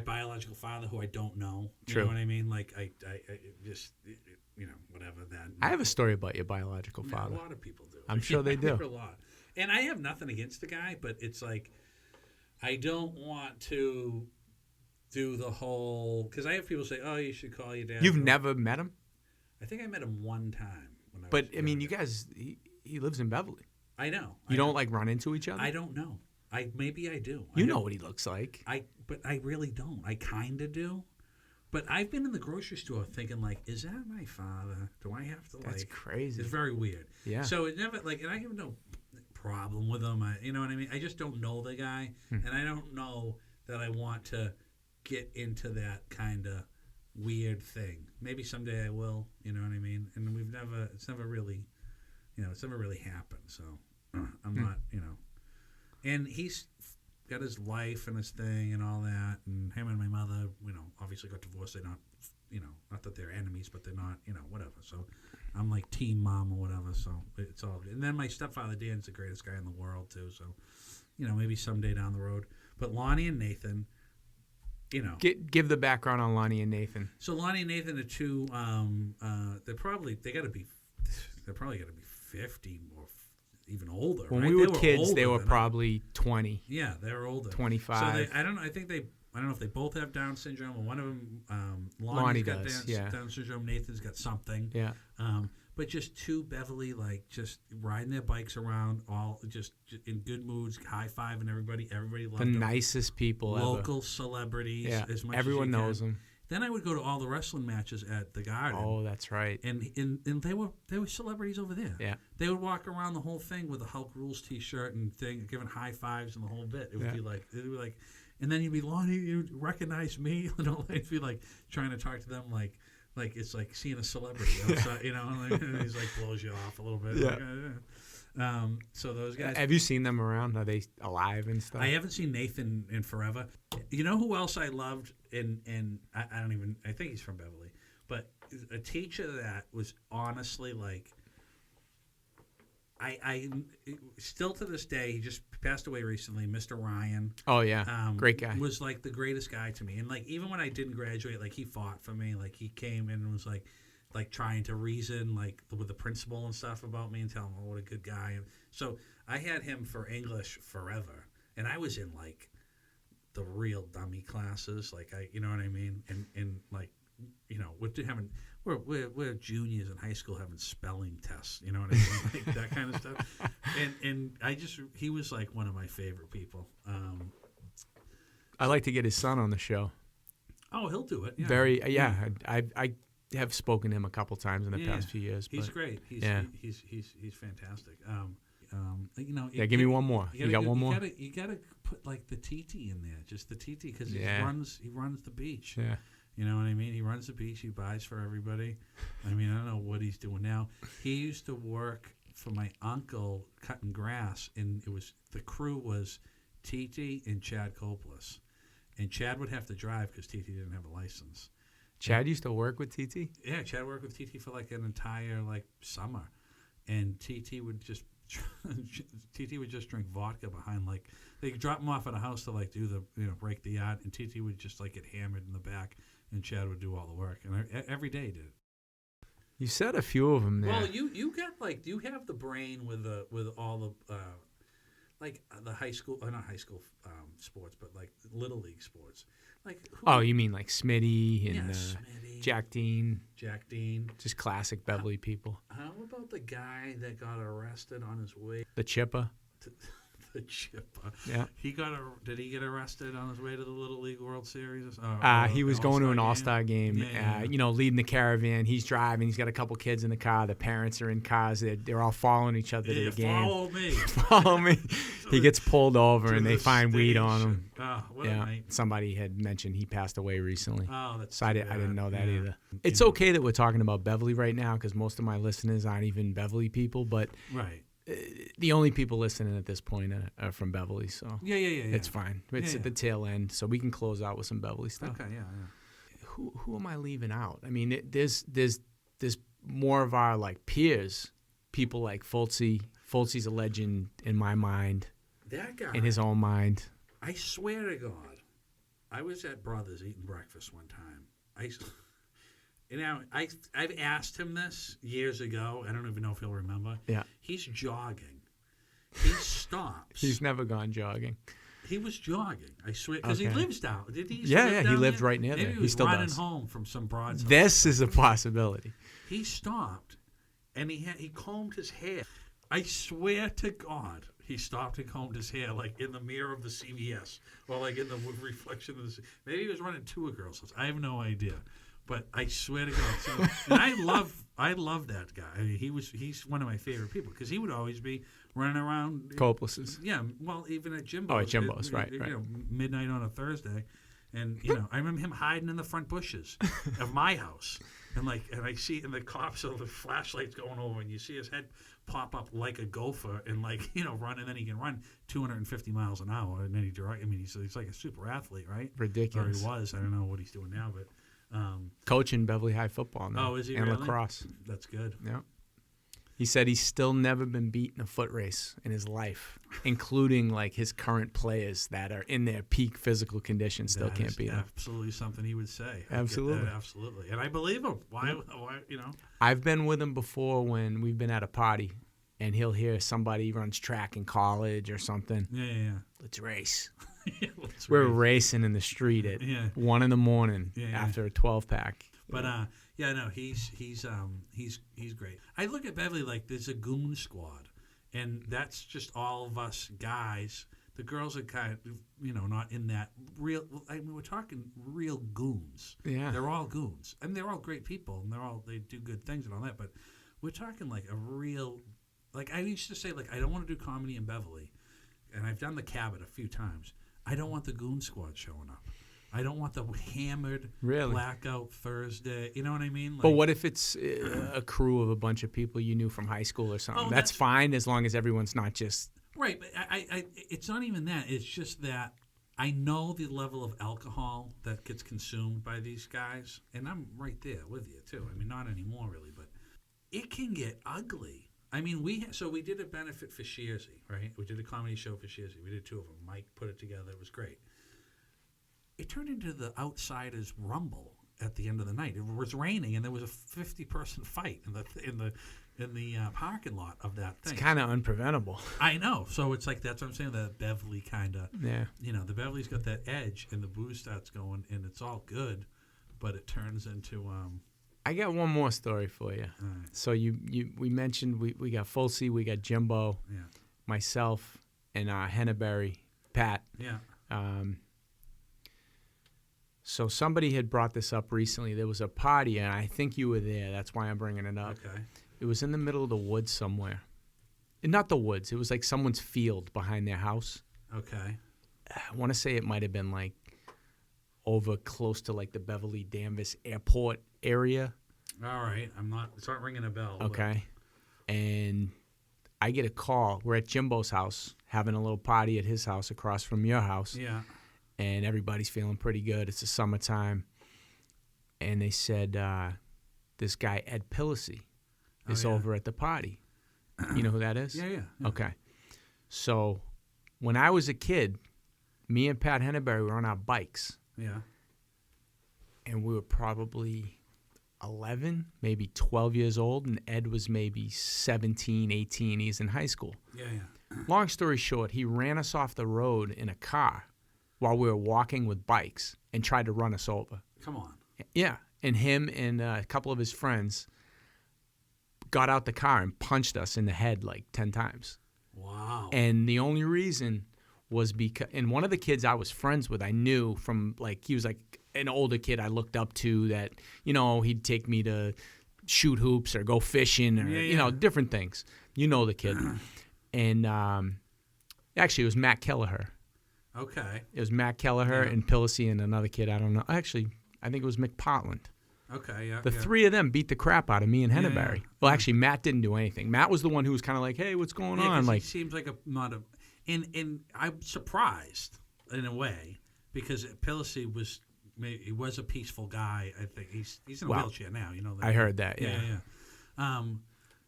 biological father, who I don't know. You True. know what I mean? Like I just whatever that. I have a story about your biological Yeah, father. a lot of people do. I'm sure they do. A lot. And I have nothing against the guy, but it's like I don't want to do the whole, because I have people say, "Oh, you should call your dad." You've never met him? I think I met him one time when I was But, I mean, younger. you guys, he lives in Beverly. I know. You don't, like, run into each other? I don't know. Maybe I do. You know what he looks like. But I really don't. I kind of do. But I've been in the grocery store thinking, like, is that my father? Do I have to, That's like... crazy. It's very weird. Yeah. So it never, like, and I have no problem with him. You know what I mean? I just don't know the guy. And I don't know that I want to get into that kind of weird thing. Maybe someday I will, you know what I mean? And it's never really happened. So I'm not, and he's got his life and his thing and all that. And him and my mother, obviously got divorced. They're not, not that they're enemies, but they're not, whatever. So I'm like team mom or whatever. So it's all good. And then my stepfather, Dan's the greatest guy in the world too. So, maybe someday down the road. But Lonnie and Nathan, Give the background on Lonnie and Nathan. So Lonnie and Nathan are two. They're probably got to be 50 or even older. When right? we They were kids, older they were than probably 20. Yeah, they were older. 25. So I don't know if they both have Down syndrome, or one of them. Lonnie Lonnie's got does, Down syndrome. Nathan's got something. Yeah. But just two Beverly, like just riding their bikes around, all just in good moods, high-fiving everybody. Everybody loved The them. nicest people Local celebrities. ever. Yeah. As much Everyone as you knows can. them. Then I would go to all the wrestling matches at the Garden. Oh, that's right. And they were celebrities over there. Yeah. They would walk around the whole thing with a Hulk Rules T-shirt and thing, giving high fives and the whole bit. It would be like, and then you'd be, Lonnie, you recognize me? And all, it'd be like trying to talk to them like it's like seeing a celebrity outside, and he's like blows you off a little bit. Yeah. So those guys. Have you seen them around? Are they alive and stuff? I haven't seen Nathan in forever. You know who else I loved? And I think he's from Beverly, but a teacher that was honestly like, I still to this day, he just passed away recently, Mr. Ryan. Oh, yeah. Great guy. Was like the greatest guy to me. And like, even when I didn't graduate, like he fought for me. Like he came in and was like trying to reason like with the principal and stuff about me and tell him, oh, what a good guy. And so I had him for English forever. And I was in like the real dummy classes. Like you know what I mean? And like, we're juniors in high school having spelling tests, you know what I mean? Like that kind of stuff. And he was like one of my favorite people. I like to get his son on the show. Oh, he'll do it. Yeah. I have spoken to him a couple times in the past few years. He's but great. He's fantastic. Give me one more. You got one more? You gotta put like the TT in there, just the TT, because he runs the beach. Yeah. You know what I mean? He runs the beach. He buys for everybody. I mean, I don't know what he's doing now. He used to work for my uncle cutting grass, and the crew was TT and Chad Copeless, and Chad would have to drive because TT didn't have a license. Chad used to work with TT? Yeah, Chad worked with TT for like an entire summer, and TT would just drink vodka behind they could drop him off at a house to do the break the yacht, and TT would just get hammered in the back, and Chad would do all the work, and every day he did it. You said a few of them there. Well, you got you have the brain with all the the high school, not high school sports, but little league sports. You mean like Smitty and Smitty, Jack Dean? Jack Dean, just classic Beverly people. How about the guy that got arrested on his way? The Chipper. The Chipper. Yeah. Did he get arrested on his way to the Little League World Series? He was going to an All-Star game. Yeah. Leading the caravan. He's driving. He's got a couple kids in the car. The parents are in cars. They're all following each other to the game. Follow me. Follow me. He gets pulled over and they find weed on him. Oh, what a night. Somebody had mentioned he passed away recently. Oh, that's so I didn't know that either. It's okay that we're talking about Beverly right now because most of my listeners aren't even Beverly people, but right. The only people listening at this point are from Beverly, so yeah. it's fine. It's at the tail end, so we can close out with some Beverly stuff. Okay, yeah. who am I leaving out? I mean, there's more of our like peers, people like Fultzy. Fultzy's a legend in my mind, That guy. in his own mind. I swear to God, I was at Brothers eating breakfast one time. I've asked him this years ago. I don't even know if he'll remember. Yeah. He's jogging. He stops. He's never gone jogging. He was jogging. I swear, because he Okay. lives down. Did he? used to Yeah, live yeah, he down lived there? right near Maybe there. He He was still running does. home from some broad's house. This is a possibility. He stopped, and he combed his hair. I swear to God, he stopped and combed his hair, like in the mirror of the CVS, or like in the reflection of the. Maybe he was running to a girl's house. I have no idea, but I swear to God. So, and I love that guy. I mean, he's one of my favorite people because he would always be running around. Copeless's. Yeah, well, even at Jimbo's. Oh, at Jimbo's, right. You know, midnight on a Thursday, and I remember him hiding in the front bushes of my house, and I see in the cops with the flashlights going over, and you see his head pop up like a gopher, and run, and then he can run 250 miles an hour, and then he direct. I mean, he's like a super athlete, right? Ridiculous. Or he was. I don't know what he's doing now, but Coaching Beverly High football now. Oh, is he and really? lacrosse. that's good. Yeah. He said he's still never been beat in a foot race in his life, including like his current players that are in their peak physical condition still That can't is beat him. absolutely something he would say. I get that, Absolutely. absolutely, and I believe him. Why? I've been with him before when we've been at a party, and he'll hear somebody runs track in college or something. Yeah. Let's race. Let's We're race. racing in the street at Yeah. 1 a.m. Yeah. after a 12-pack. But no, he's great. I look at Beverly like there's a goon squad, and that's just all of us guys. The girls are kind of, not in that real. I mean, we're talking real goons. Yeah. They're all goons. I mean, they're all great people, and they do good things and all that. But we're talking like a real. Like I used to say, like I don't want to do comedy in Beverly, and I've done the Cabot a few times. I don't want the goon squad showing up. I don't want the hammered Really? blackout Thursday. You know what I mean? Like, But what if it's a crew of a bunch of people you knew from high school or something? Oh, that's that's- fine as long as everyone's not just. Right, but it's not even that. It's just that I know the level of alcohol that gets consumed by these guys, and I'm right there with you too. I mean, not anymore really, but it can get ugly. I mean, we did a benefit for Shearsy, right? We did a comedy show for Shearsy. We did 2 of them. Mike put it together. It was great. It turned into the Outsiders Rumble at the end of the night. It was raining, and there was a 50-person fight in the parking lot of that thing. It's kind of unpreventable. I know. So it's like that's what I'm saying. The Beverly kind of, Yeah. the Beverly's got that edge, and the booze starts going, and it's all good, but it turns into. I got one more story for you. All right. So we mentioned we got Fulsey, we got Jimbo, Yeah. myself, and Henneberry, Pat. Yeah. So somebody had brought this up recently. There was a party, and I think you were there. That's why I'm bringing it up. Okay. It was in the middle of the woods somewhere. Not the woods. It was like someone's field behind their house. Okay. I want to say it might have been like over close to like the Beverly Danvers Airport area. All right. It's not ringing a bell. but- Okay. And I get a call. We're at Jimbo's house having a little party at his house across from your house. Yeah. And everybody's feeling pretty good. It's the summertime. And they said, this guy, Ed Pillisey, is yeah. over at the party. You know who that is? Yeah. Okay. So when I was a kid, me and Pat Henneberry were on our bikes. Yeah. And we were probably 11, maybe 12 years old. And Ed was maybe 17, 18. He's in high school. Yeah. Long story short, he ran us off the road in a car while we were walking with bikes and tried to run us over. Come on. Yeah. And him and a couple of his friends got out the car and punched us in the head like 10 times. Wow. And the only reason was because, and one of the kids I was friends with, I knew from like, he was like an older kid I looked up to that, he'd take me to shoot hoops or go fishing or, different things. You know the kid. And actually, it was Matt Kelleher. Okay. It was Matt Kelleher Yeah. and Pillisey and another kid. I don't know. Actually, I think it was McPartland. Okay. Yeah. The three of them beat the crap out of me and Henneberry. yeah. Well, actually, Matt didn't do anything. Matt was the one who was kind of like, "Hey, what's going on?" Like, he seems like and I'm surprised in a way because Pillisey was he was a peaceful guy. I think he's in a Well, wheelchair now. You know that. I heard that. Yeah.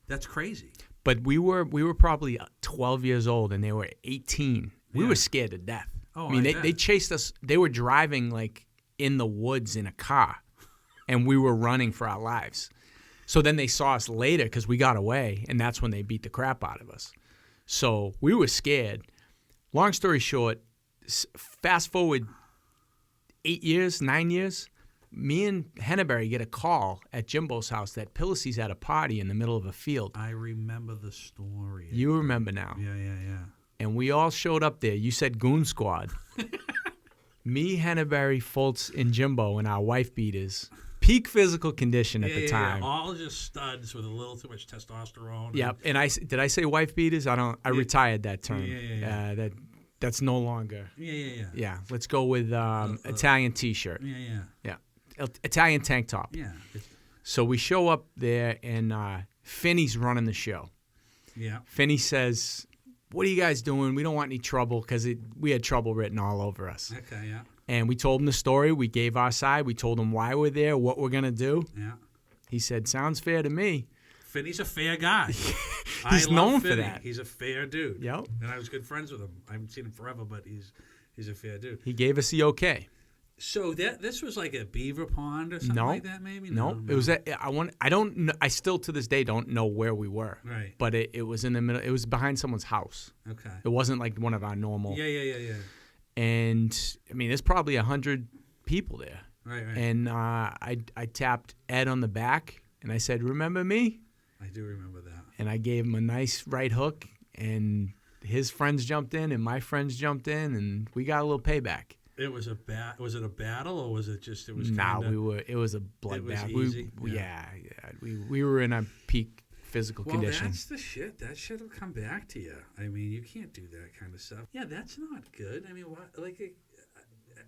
That's crazy. But we were probably 12 years old, and they were 18. We were scared to death. Oh, I mean, I bet. they chased us. They were driving like in the woods in a car, and we were running for our lives. So then they saw us later because we got away, and that's when they beat the crap out of us. So we were scared. Long story short, fast forward 9 years, me and Henneberry get a call at Jimbo's house that Pillissy's at a party in the middle of a field. I remember the story. You remember now. Yeah. And we all showed up there. You said Goon Squad. Me, Henneberry, Fultz, and Jimbo in our wife beaters. Peak physical condition at the time. Yeah. All just studs with a little too much testosterone. Yep. And did I say wife beaters? I retired that term. Yeah. That's no longer. Yeah. Yeah. Let's go with Italian T-shirt. Yeah. Italian tank top. Yeah. So we show up there, and Finney's running the show. Yeah. Finney says, "What are you guys doing? We don't want any trouble," because we had trouble written all over us. Okay. Yeah. And we told him the story. We gave our side. We told him why we're there, what we're going to do. Yeah. He said, "Sounds fair to me." Finney's a fair guy. He's I love known for Finney. that. He's a fair dude. Yep. And I was good friends with him. I haven't seen him forever, but he's a fair dude. He gave us the okay. So this was like a beaver pond or something No. like that, maybe? No. It was I still to this day don't know where we were. Right. But it was in the middle. It was behind someone's house. Okay. It wasn't like one of our normal. Yeah. And I mean, there's probably 100 people there. Right. And I tapped Ed on the back, and I said, "Remember me?" I do remember that. And I gave him a nice right hook, and his friends jumped in, and my friends jumped in, and we got a little payback. It was was it a battle, or was it just, it was Nah, kinda... it was a It was bloodbath. easy? We were in a peak physical Well, condition. that's the shit. That shit will come back to you. I mean, you can't do that kind of stuff. Yeah, that's not good. I mean, what? Like,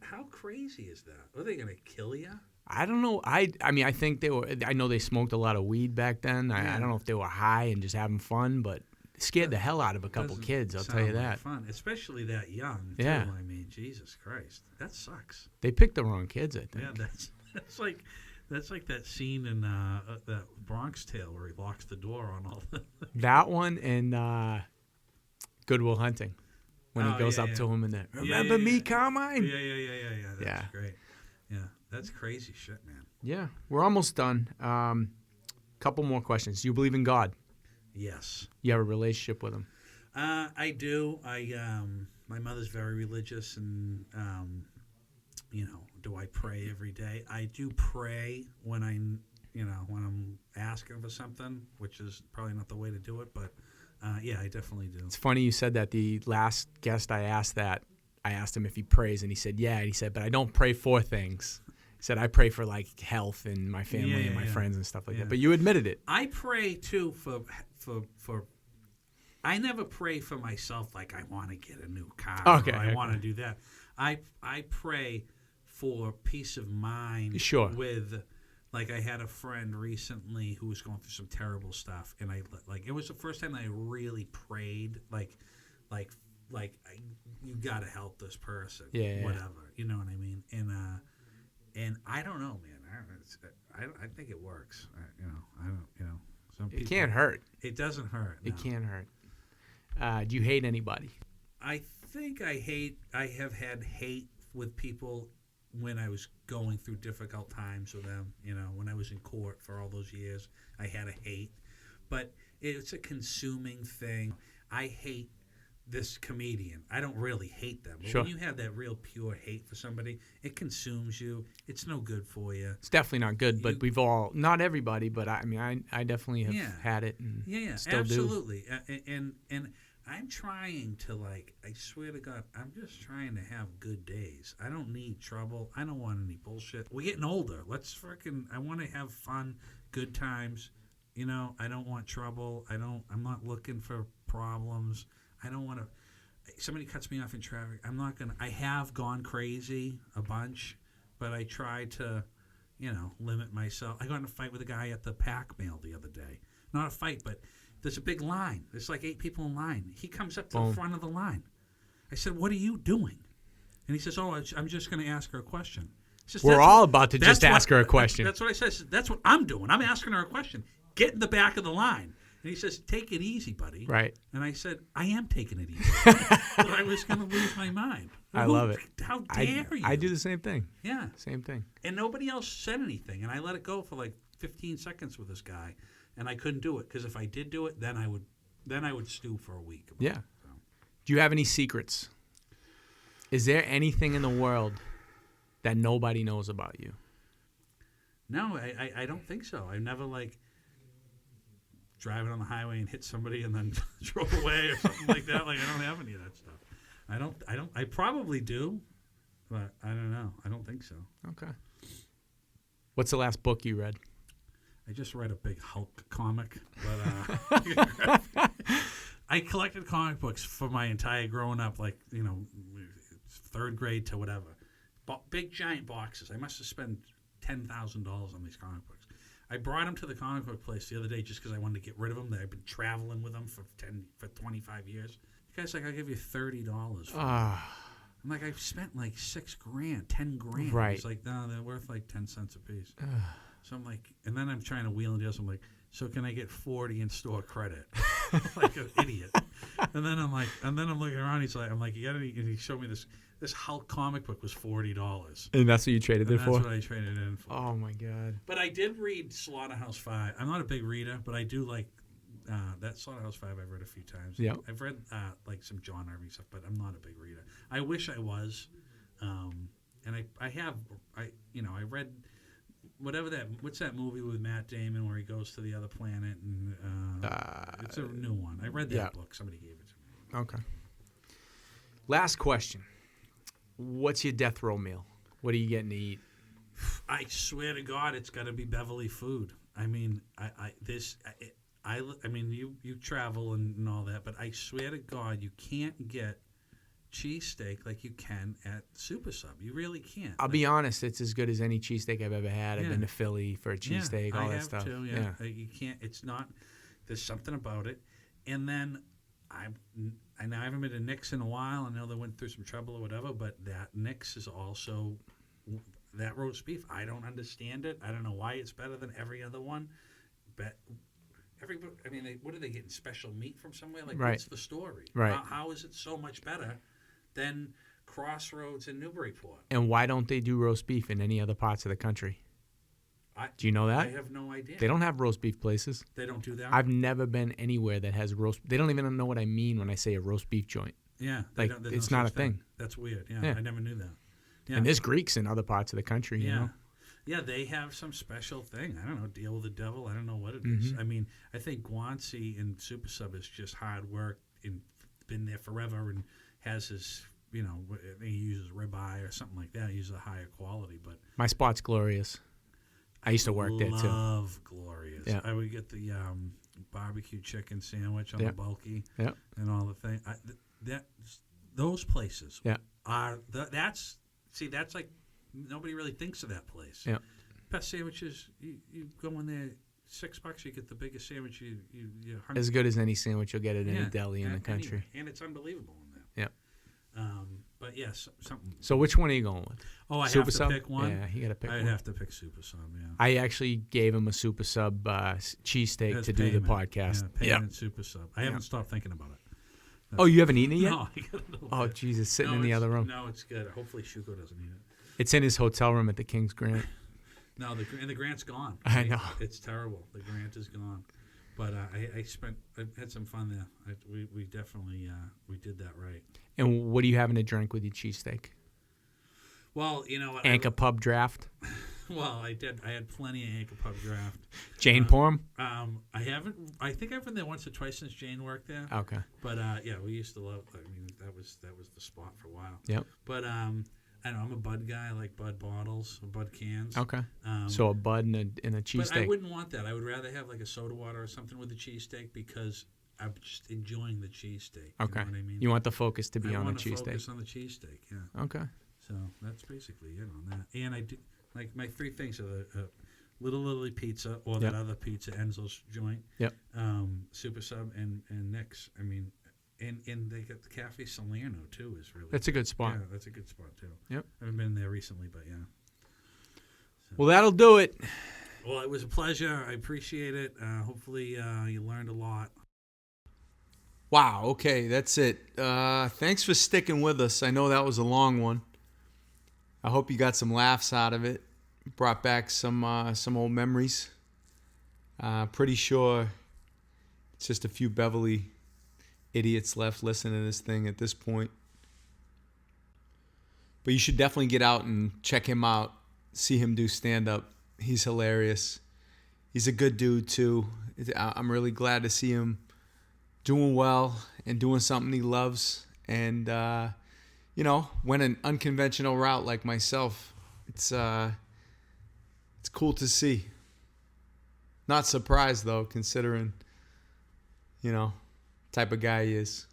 how crazy is that? Are they gonna kill you? I don't know. I mean, I think they were. I know they smoked a lot of weed back then. I don't know if they were high and just having fun, but scared the hell out of a couple Doesn't kids. I'll tell sound you like that. fun, especially that young. Yeah. Too. I mean, Jesus Christ, that sucks. They picked the wrong kids, I think. Yeah, that's like that scene in that Bronx Tale where he locks the door on all the. That one and Good Will Hunting, when he goes up to him and then, "Remember me, Carmine?" Yeah. That's Yeah. great. Yeah, that's crazy shit, man. Yeah, we're almost done. Couple more questions. Do you believe in God? Yes. You have a relationship with him? I do. My mother's very religious, and do I pray every day? I do pray when I'm asking for something, which is probably not the way to do it, but yeah, I definitely do. It's funny you said that. The last guest I asked him if he prays, and he said, yeah. And he said, but I don't pray for things. He said, I pray for like health and my family and my friends and stuff like that. But you admitted it. I pray too for I never pray for myself like I want to get a new car or I want to do that. I pray for peace of mind. Sure. With, like, I had a friend recently who was going through some terrible stuff, and it was the first time I really prayed like you got to help this person. Yeah. Whatever. You know what I mean? And I don't know, man. I think it works. I don't. Some people, It can't hurt. It doesn't hurt. It no. can't hurt. Do you hate anybody? I think I have had hate with people when I was going through difficult times with them. When I was in court for all those years, I had a hate. But it's a consuming thing. I hate this comedian. I don't really hate them. But Sure. when you have that real pure hate for somebody, it consumes you. It's no good for you. It's definitely not good, but we've all, not everybody, but I mean, I definitely have had it and still absolutely. And I'm trying to, I swear to God, I'm just trying to have good days. I don't need trouble. I don't want any bullshit. We're getting older. I want to have fun, good times. I don't want trouble. I'm not looking for problems. I don't want to. Somebody cuts me off in traffic. I'm not gonna. I have gone crazy a bunch, but I try to, limit myself. I got in a fight with a guy at the Pac Mail the other day. Not a fight, but there's a big line. There's like 8 people in line. He comes up to the front of the line. I said, "What are you doing?" And he says, "Oh, I'm just going to ask her a question." We're all about to just ask her a question. That's what I said. I said, that's what I'm doing. I'm asking her a question. Get in the back of the line. And he says, take it easy, buddy. Right. And I said, I am taking it easy. But I was going to lose my mind. I love it. How dare you? I do the same thing. Yeah. Same thing. And nobody else said anything. And I let it go for like 15 seconds with this guy. And I couldn't do it. Because if I did do it, then I would stew for a week. Yeah. So. Do you have any secrets? Is there anything in the world that nobody knows about you? No, I don't think so. I've never driving on the highway and hit somebody and then drove away or something like that. Like, I don't have any of that stuff. I probably do, but I don't know. I don't think so. Okay. What's the last book you read? I just read a big Hulk comic, but I collected comic books for my entire growing up, third grade to whatever. Big giant boxes. I must have spent $10,000 on these comic books. I brought them to the comic book place the other day just because I wanted to get rid of them. That I've been traveling with them for 25 years. The guy's like, I'll give you $30 for them. I'm like, I've spent like $6,000, $10,000. Right. He's like, no, they're worth like 10 cents a piece. So I'm like, and then I'm trying to wheel and deal. So I'm like, so can I get 40 in store credit? Like an idiot. And then I'm looking around. I'm like, you got any? And he showed me this Hulk comic book was $40. And that's what you traded it for? That's what I traded it in for. Oh my God. But I did read Slaughterhouse-Five. I'm not a big reader, but I do like that Slaughterhouse-Five. I've read a few times. Yeah. I've read like some John Irving stuff, but I'm not a big reader. I wish I was. And I read whatever what's that movie with Matt Damon where he goes to the other planet and it's a new one. I read that book. Somebody gave it to me. Okay. Last question. What's your death row meal? What are you getting to eat? I swear to God, it's got to be Beverly food. I mean, you travel and all that, but I swear to God, you can't get cheesesteak like you can at Super Sub. You really can't. I'll be honest, it's as good as any cheesesteak I've ever had. I've Yeah. been to Philly for a cheesesteak, all I that have stuff. too, yeah. You can't. It's not. There's something about it. And then I haven't been to Nick's in a while. I know they went through some trouble or whatever, but that Nick's is also that roast beef. I don't understand it. I don't know why it's better than every other one. But everybody, what are they getting? Special meat from somewhere? Like, right. What's the story? Right. How is it so much better than Crossroads in Newburyport? And why don't they do roast beef in any other parts of the country? Do you know that? I have no idea. They don't have roast beef places. They don't do that? I've never been anywhere that has roast. They don't even know what I mean when I say a roast beef joint. Yeah. It's not a thing. That's weird. Yeah. I never knew that. Yeah. And there's Greeks in other parts of the country, you know? Yeah, they have some special thing. I don't know, deal with the devil. I don't know what it is. I mean, I think Guancy in Super Sub is just hard work and been there forever and has his, he uses ribeye or something like that. He uses a higher quality. But my spot's Glorious. I used to work there too. Love Glorious. Yeah. I would get the barbecue chicken sandwich on the bulky and all the things. Those places are that's like nobody really thinks of that place. Yeah. Best sandwiches, you go in there, $6, you get the biggest sandwich you as good as any sandwich you'll get at any deli in the country. Anywhere. And it's unbelievable in there. Yeah. But yes, something. So which one are you going with? Oh, I Super have to Sub? pick one. Yeah, you got to pick one. I'd have to pick Super Sub. Yeah. I actually gave him a Super Sub cheesesteak to do the podcast. Yeah, payment Super Sub. I haven't stopped thinking about it. Oh, you haven't eaten it yet? No, I got a little Oh, bit. Jesus, sitting in the other room. No, it's good. Hopefully Shuko doesn't eat it. It's in his hotel room at the King's Grant. No, the Grant's gone. I know. It's terrible. The Grant is gone. But I had some fun there. We definitely we did that right. And what are you having to drink with your cheesesteak? Well, you know what? Anchor Pub Draft? Well, I did. I had plenty of Anchor Pub Draft. Jane pour 'em? I haven't. I think I've been there once or twice since Jane worked there. Okay. But yeah, we used to love. I mean, that was the spot for a while. Yep. But I don't know. I'm a Bud guy. I like Bud bottles or Bud cans. Okay. So a Bud and a But I cheesesteak. wouldn't want that. I would rather have like a soda water or something with the cheesesteak because I'm just enjoying the cheesesteak. Okay. You know what I mean? You want the focus to be I on the want to cheesesteak. focus on the cheesesteak. Yeah. Okay. So that's basically it on that. And I do like my three things are the Little Italy pizza or that other pizza, Enzo's joint. Yep. Super Sub and Nick's. I mean, and they got the Cafe Salerno too is really. That's a good spot. Yeah, that's a good spot too. Yep. I haven't been there recently, but yeah. Well, that'll do it. Well, it was a pleasure. I appreciate it. Hopefully you learned a lot. Wow, okay, that's it. Thanks for sticking with us. I know that was a long one. I hope you got some laughs out of it. Brought back some old memories. Pretty sure it's just a few Beverly idiots left listening to this thing at this point. But you should definitely get out and check him out. See him do stand-up. He's hilarious. He's a good dude, too. I'm really glad to see him doing well and doing something he loves. And, went an unconventional route like myself. It's cool to see. Not surprised, though, considering, type of guy he is.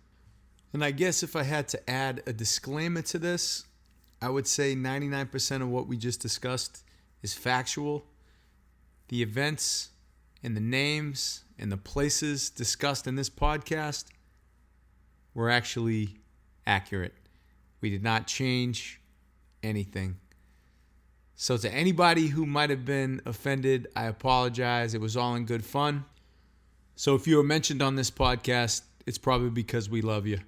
And I guess if I had to add a disclaimer to this, I would say 99% of what we just discussed is factual. The events and the names and the places discussed in this podcast were actually accurate. We did not change anything. So to anybody who might have been offended, I apologize. It was all in good fun. So if you were mentioned on this podcast, it's probably because we love you.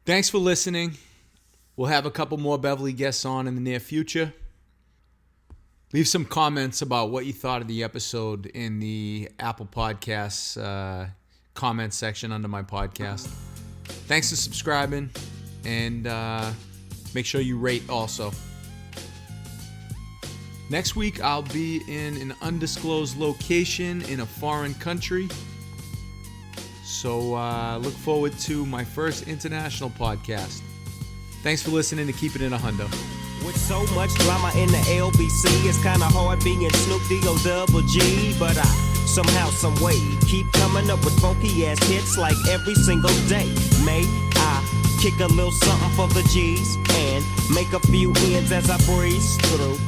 Thanks for listening. We'll have a couple more Beverly guests on in the near future. Leave some comments about what you thought of the episode in the Apple Podcasts comment section under my podcast. Thanks for subscribing, and make sure you rate also. Next week, I'll be in an undisclosed location in a foreign country. So look forward to my first international podcast. Thanks for listening to Keepin It A Hundo. With so much drama in the LBC, it's kinda hard being Snoop D-O-double-G. But I somehow, someway, keep coming up with funky ass hits like every single day. May I kick a little something for the G's and make a few ends as I breeze through.